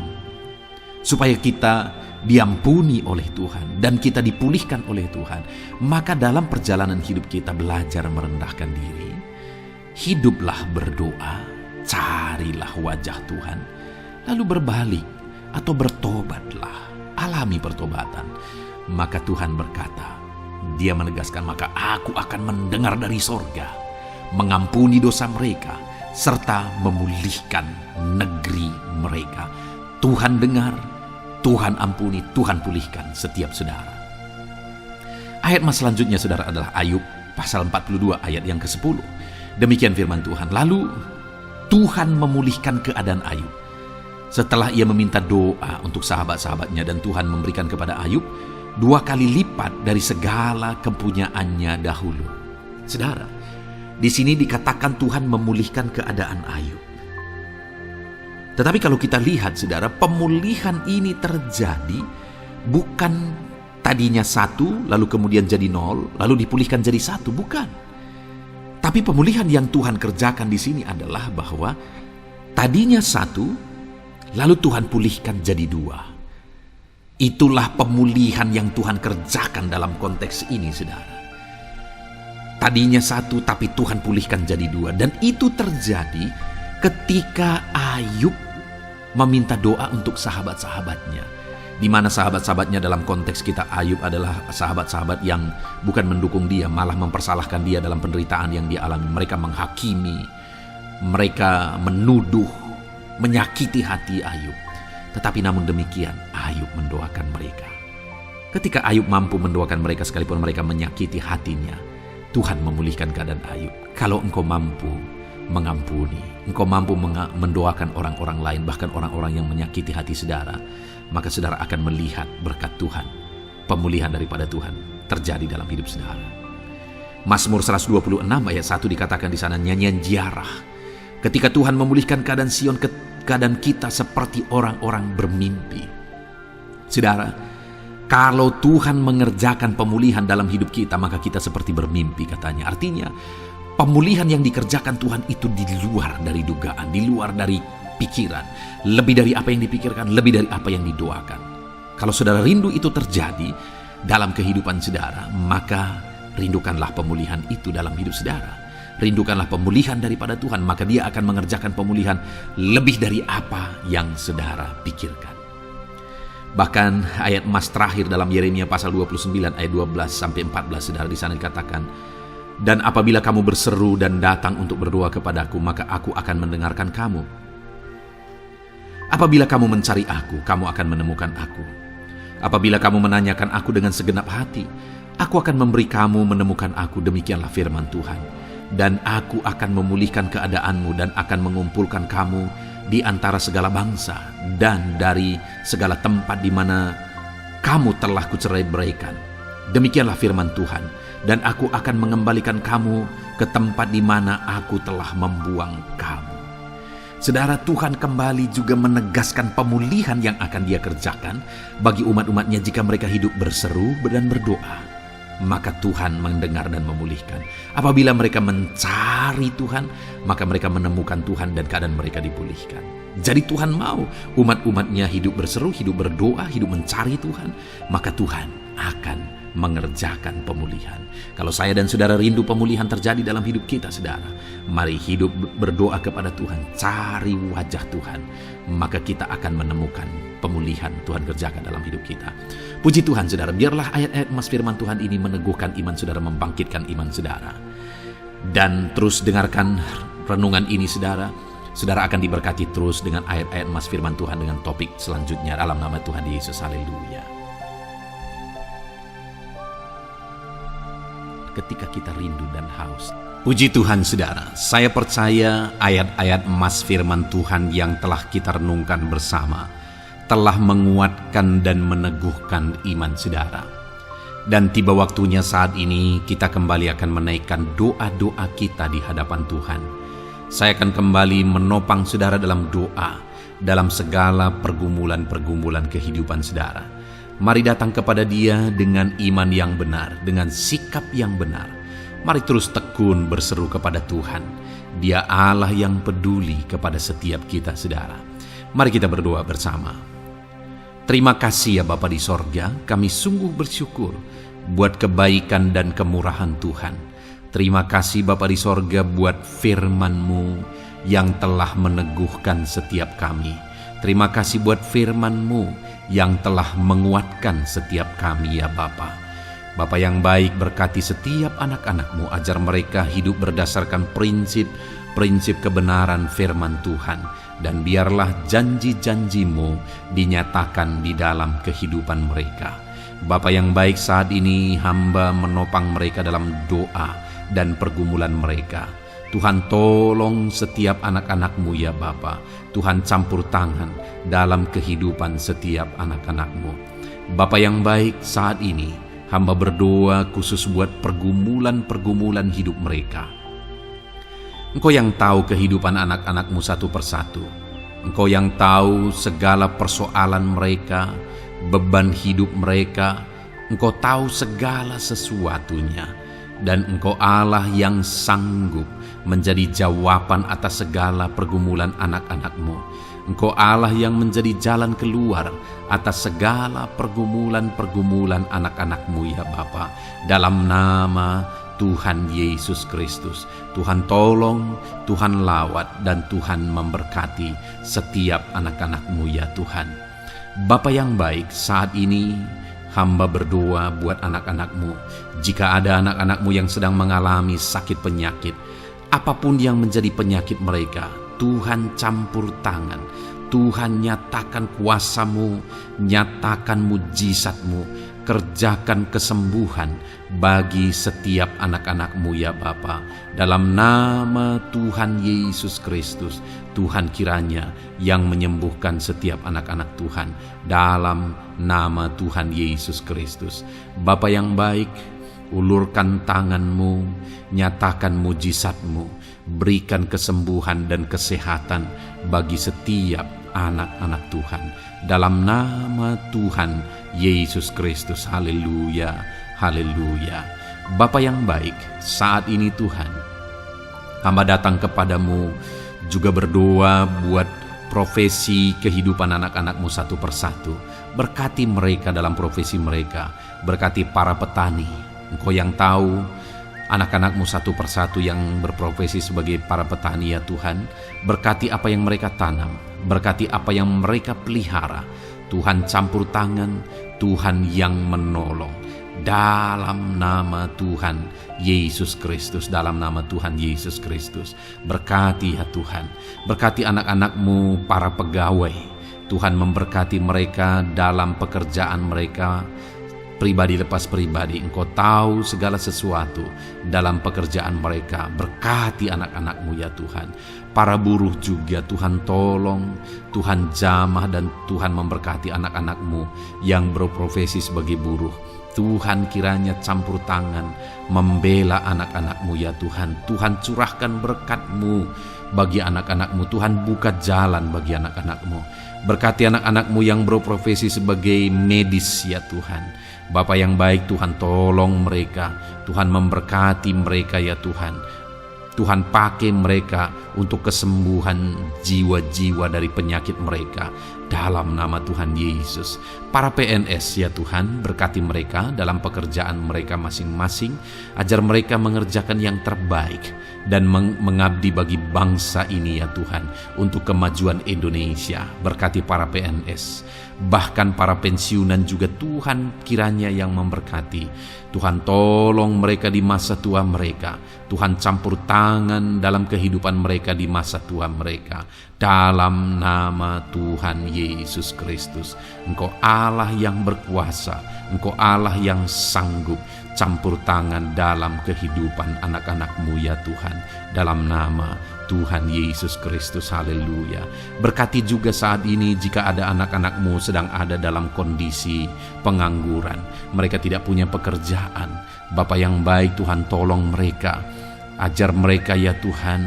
supaya kita diampuni oleh Tuhan, dan kita dipulihkan oleh Tuhan, maka dalam perjalanan hidup kita belajar merendahkan diri, hiduplah berdoa, carilah wajah Tuhan, lalu berbalik atau bertobatlah, alami pertobatan. Maka Tuhan berkata, Dia menegaskan, maka aku akan mendengar dari sorga, mengampuni dosa mereka, serta memulihkan negeri mereka. Tuhan dengar, Tuhan ampuni, Tuhan pulihkan setiap saudara. Ayat mas selanjutnya saudara adalah Ayub pasal 42 ayat yang ke-10. Demikian firman Tuhan. Lalu Tuhan memulihkan keadaan Ayub. Setelah ia meminta doa untuk sahabat-sahabatnya, dan Tuhan memberikan kepada Ayub 2 kali lipat dari segala kepunyaannya dahulu. Saudara, di sini dikatakan Tuhan memulihkan keadaan Ayub. Tetapi kalau kita lihat saudara, pemulihan ini terjadi bukan tadinya 1, lalu kemudian jadi 0, lalu dipulihkan jadi 1, bukan. Tapi pemulihan yang Tuhan kerjakan di sini adalah bahwa tadinya 1, lalu Tuhan pulihkan jadi 2. Itulah pemulihan yang Tuhan kerjakan dalam konteks ini saudara. Tadinya 1, tapi Tuhan pulihkan jadi 2. Dan itu terjadi ketika Ayub meminta doa untuk sahabat-sahabatnya, di mana sahabat-sahabatnya dalam konteks kita Ayub adalah sahabat-sahabat yang bukan mendukung dia, malah mempersalahkan dia dalam penderitaan yang dia alami. Mereka menghakimi, mereka menuduh, menyakiti hati Ayub. Tetapi namun demikian Ayub mendoakan mereka. Ketika Ayub mampu mendoakan mereka sekalipun mereka menyakiti hatinya, Tuhan memulihkan keadaan Ayub. Kalau engkau mampu mengampuni, engkau mampu mendoakan orang-orang lain, bahkan orang-orang yang menyakiti hati saudara, maka saudara akan melihat berkat Tuhan, pemulihan daripada Tuhan terjadi dalam hidup saudara. Mazmur 126 ayat 1 dikatakan di sana, nyanyian ziarah. Ketika Tuhan memulihkan keadaan Sion, keadaan kita seperti orang-orang bermimpi. Saudara, kalau Tuhan mengerjakan pemulihan dalam hidup kita, maka kita seperti bermimpi katanya. Artinya, pemulihan yang dikerjakan Tuhan itu di luar dari dugaan, di luar dari pikiran, lebih dari apa yang dipikirkan, lebih dari apa yang didoakan. Kalau saudara rindu itu terjadi dalam kehidupan saudara, maka rindukanlah pemulihan itu dalam hidup saudara. Rindukanlah pemulihan daripada Tuhan, maka Dia akan mengerjakan pemulihan lebih dari apa yang saudara pikirkan. Bahkan ayat emas terakhir dalam Yeremia pasal 29 ayat 12 sampai 14 saudara, di sana dikatakan, dan apabila kamu berseru dan datang untuk berdoa kepadaku, maka aku akan mendengarkan kamu. Apabila kamu mencari aku, kamu akan menemukan aku. Apabila kamu menanyakan aku dengan segenap hati, aku akan memberi kamu menemukan aku, demikianlah firman Tuhan. Dan aku akan memulihkan keadaanmu dan akan mengumpulkan kamu di antara segala bangsa dan dari segala tempat di mana kamu telah kucerai-beraikan. Demikianlah firman Tuhan. Dan aku akan mengembalikan kamu ke tempat di mana aku telah membuang kamu. Saudara, Tuhan kembali juga menegaskan pemulihan yang akan Dia kerjakan bagi umat-umatnya jika mereka hidup berseru dan berdoa. Maka Tuhan mendengar dan memulihkan. Apabila mereka mencari Tuhan, maka mereka menemukan Tuhan dan keadaan mereka dipulihkan. Jadi Tuhan mau umat-umatnya hidup berseru, hidup berdoa, hidup mencari Tuhan, maka Tuhan akan mengerjakan pemulihan. Kalau saya dan saudara rindu pemulihan terjadi dalam hidup kita saudara, mari hidup berdoa kepada Tuhan, cari wajah Tuhan, maka kita akan menemukan pemulihan Tuhan kerjakan dalam hidup kita. Puji Tuhan saudara, biarlah ayat-ayat emas firman Tuhan ini meneguhkan iman saudara, membangkitkan iman saudara. Dan terus dengarkan renungan ini saudara. Saudara akan diberkati terus dengan ayat-ayat emas firman Tuhan dengan topik selanjutnya dalam nama Tuhan Yesus. Haleluya. Ketika kita rindu dan haus. Puji Tuhan saudara, saya percaya ayat-ayat emas firman Tuhan yang telah kita renungkan bersama telah menguatkan dan meneguhkan iman saudara. Dan tiba waktunya saat ini kita kembali akan menaikkan doa-doa kita di hadapan Tuhan. Saya akan kembali menopang saudara dalam doa, dalam segala pergumulan-pergumulan kehidupan saudara. Mari datang kepada Dia dengan iman yang benar, dengan sikap yang benar. Mari terus tekun berseru kepada Tuhan. Dia Allah yang peduli kepada setiap kita saudara. Mari kita berdoa bersama. Terima kasih ya Bapa di sorga, kami sungguh bersyukur buat kebaikan dan kemurahan Tuhan. Terima kasih Bapa di sorga buat firman-Mu yang telah meneguhkan setiap kami. Terima kasih buat firman-Mu yang telah menguatkan setiap kami ya Bapa. Bapa yang baik, berkati setiap anak-anak-Mu, ajar mereka hidup berdasarkan prinsip kebenaran firman Tuhan. Dan biarlah janji-janji-Mu dinyatakan di dalam kehidupan mereka. Bapa yang baik, saat ini hamba menopang mereka dalam doa dan pergumulan mereka. Tuhan tolong setiap anak-anak-Mu ya Bapa. Tuhan campur tangan dalam kehidupan setiap anak-anak-Mu. Bapa yang baik, saat ini hamba berdoa khusus buat pergumulan-pergumulan hidup mereka. Engkau yang tahu kehidupan anak-anak-Mu satu persatu. Engkau yang tahu segala persoalan mereka, beban hidup mereka. Engkau tahu segala sesuatunya. Dan Engkau Allah yang sanggup menjadi jawaban atas segala pergumulan anak-anak-Mu. Engkau Allah yang menjadi jalan keluar atas segala pergumulan-pergumulan anak-anak-Mu ya Bapa. Dalam nama Tuhan Yesus Kristus, Tuhan tolong, Tuhan lawat, dan Tuhan memberkati setiap anak-anak-Mu ya Tuhan. Bapa yang baik, saat ini hamba berdoa buat anak-anak-Mu. Jika ada anak-anak-Mu yang sedang mengalami sakit penyakit, apapun yang menjadi penyakit mereka, Tuhan campur tangan. Tuhan nyatakan kuasa-Mu, nyatakan mujizat-Mu, kerjakan kesembuhan bagi setiap anak-anak-Mu ya Bapa. Dalam nama Tuhan Yesus Kristus, Tuhan kiranya yang menyembuhkan setiap anak-anak Tuhan. Dalam nama Tuhan Yesus Kristus. Bapa yang baik, ulurkan tangan-Mu, nyatakan mujizat-Mu, berikan kesembuhan dan kesehatan bagi setiap anak-anak Tuhan. Dalam nama Tuhan Yesus Kristus. Haleluya, haleluya. Bapa yang baik, saat ini Tuhan, hamba datang kepadamu juga berdoa buat profesi kehidupan anak-anak-Mu satu persatu. Berkati mereka dalam profesi mereka. Berkati para petani. Engkau yang tahu anak-anak-Mu satu persatu yang berprofesi sebagai para petani ya Tuhan. Berkati apa yang mereka tanam, berkati apa yang mereka pelihara. Tuhan campur tangan, Tuhan yang menolong. Dalam nama Tuhan Yesus Kristus, dalam nama Tuhan Yesus Kristus. Berkati ya Tuhan, berkati anak-anak-Mu para pegawai. Tuhan memberkati mereka dalam pekerjaan mereka, pribadi lepas pribadi. Engkau tahu segala sesuatu dalam pekerjaan mereka. Berkati anak-anak-Mu ya Tuhan. Para buruh juga Tuhan tolong, Tuhan jamah, dan Tuhan memberkati anak-anak-Mu yang berprofesi sebagai buruh. Tuhan kiranya campur tangan membela anak-anak-Mu ya Tuhan. Tuhan curahkan berkat-Mu bagi anak-anak-Mu. Tuhan buka jalan bagi anak-anak-Mu. Berkati anak-anak-Mu yang berprofesi sebagai medis ya Tuhan. Bapa yang baik, Tuhan tolong mereka. Tuhan memberkati mereka ya Tuhan. Tuhan pakai mereka untuk kesembuhan jiwa-jiwa dari penyakit mereka. Dalam nama Tuhan Yesus. Para PNS ya Tuhan, berkati mereka dalam pekerjaan mereka masing-masing. Ajar mereka mengerjakan yang terbaik dan mengabdi bagi bangsa ini ya Tuhan, untuk kemajuan Indonesia. Berkati para PNS. Bahkan para pensiunan juga Tuhan kiranya yang memberkati. Tuhan tolong mereka di masa tua mereka. Tuhan campur tangan tangan dalam kehidupan mereka di masa tua mereka. Dalam nama Tuhan Yesus Kristus, Engkau Allah yang berkuasa, Engkau Allah yang sanggup campur tangan dalam kehidupan anak-anak-Mu ya Tuhan. Dalam nama Tuhan Yesus Kristus, haleluya. Berkati juga saat ini jika ada anak-anak-Mu sedang ada dalam kondisi pengangguran, mereka tidak punya pekerjaan. Bapa yang baik, Tuhan tolong mereka, ajar mereka ya Tuhan,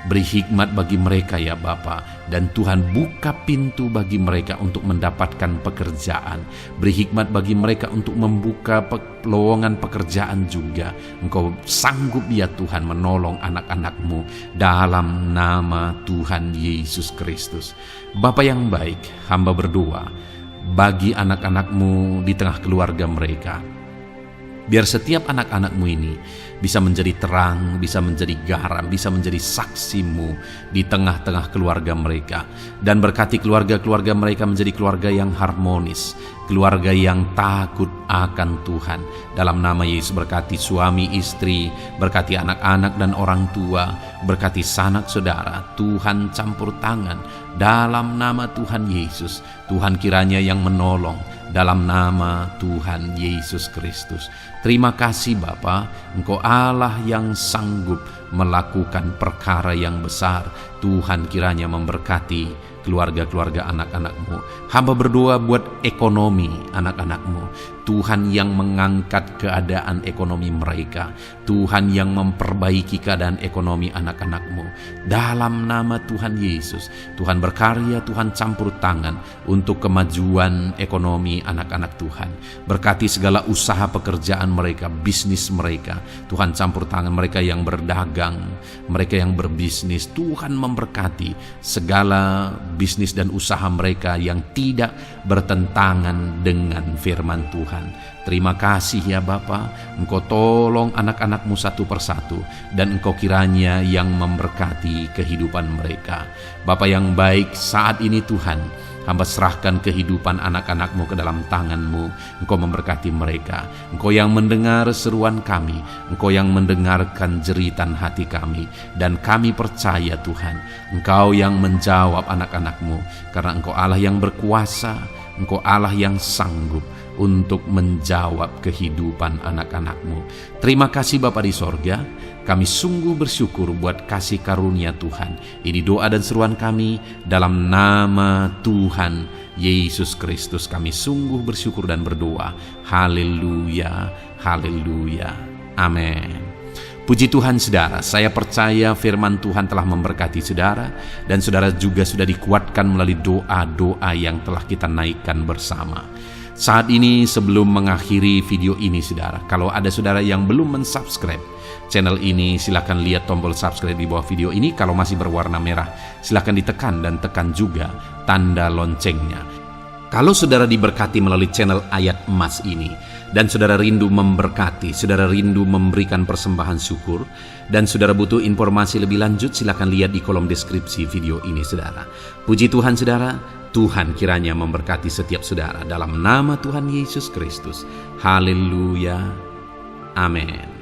beri hikmat bagi mereka ya Bapa, dan Tuhan buka pintu bagi mereka untuk mendapatkan pekerjaan. Beri hikmat bagi mereka untuk membuka lowongan pekerjaan juga. Engkau sanggup ya Tuhan menolong anak-anak-Mu dalam nama Tuhan Yesus Kristus. Bapa yang baik, hamba berdoa bagi anak-anak-Mu di tengah keluarga mereka. Biar setiap anak-anak-Mu ini bisa menjadi terang, bisa menjadi garam, bisa menjadi saksi-Mu di tengah-tengah keluarga mereka. Dan berkati keluarga-keluarga mereka menjadi keluarga yang harmonis, keluarga yang takut akan Tuhan. Dalam nama Yesus, berkati suami, istri, berkati anak-anak dan orang tua, berkati sanak saudara. Tuhan campur tangan dalam nama Tuhan Yesus. Tuhan kiranya yang menolong dalam nama Tuhan Yesus Kristus. Terima kasih Bapa, Engkau Allah yang sanggup melakukan perkara yang besar. Tuhan kiranya memberkati keluarga-keluarga anak-anak-Mu. Hamba berdoa buat ekonomi anak-anak-Mu. Tuhan yang mengangkat keadaan ekonomi mereka. Tuhan yang memperbaiki keadaan ekonomi anak-anak-Mu. Dalam nama Tuhan Yesus, Tuhan berkarya, Tuhan campur tangan untuk kemajuan ekonomi anak-anak Tuhan. Berkati segala usaha pekerjaan mereka, bisnis mereka. Tuhan campur tangan mereka yang berdagang, mereka yang berbisnis. Tuhan memberkati segala bisnis dan usaha mereka yang tidak bertentangan dengan firman Tuhan. Terima kasih ya Bapa, Engkau tolong anak-anak-Mu satu persatu, dan Engkau kiranya yang memberkati kehidupan mereka. Bapa yang baik, saat ini Tuhan, hamba serahkan kehidupan anak-anak-Mu ke dalam tangan-Mu. Engkau memberkati mereka. Engkau yang mendengar seruan kami, Engkau yang mendengarkan jeritan hati kami, dan kami percaya Tuhan, Engkau yang menjawab anak-anak-Mu, karena Engkau Allah yang berkuasa, Engkau Allah yang sanggup untuk menjawab kehidupan anak-anak-Mu. Terima kasih Bapa di sorga. Kami sungguh bersyukur buat kasih karunia Tuhan. Ini doa dan seruan kami dalam nama Tuhan Yesus Kristus. Kami sungguh bersyukur dan berdoa. Haleluya, haleluya, amin. Puji Tuhan saudara, saya percaya firman Tuhan telah memberkati saudara, dan saudara juga sudah dikuatkan melalui doa-doa yang telah kita naikkan bersama. Saat ini sebelum mengakhiri video ini saudara, kalau ada saudara yang belum mensubscribe channel ini, silakan lihat tombol subscribe di bawah video ini. Kalau masih berwarna merah, silakan ditekan dan tekan juga tanda loncengnya. Kalau saudara diberkati melalui channel Ayat Emas ini, dan saudara rindu memberkati, saudara rindu memberikan persembahan syukur, dan saudara butuh informasi lebih lanjut, silakan lihat di kolom deskripsi video ini saudara. Puji Tuhan saudara, Tuhan kiranya memberkati setiap saudara dalam nama Tuhan Yesus Kristus. Haleluya, amin.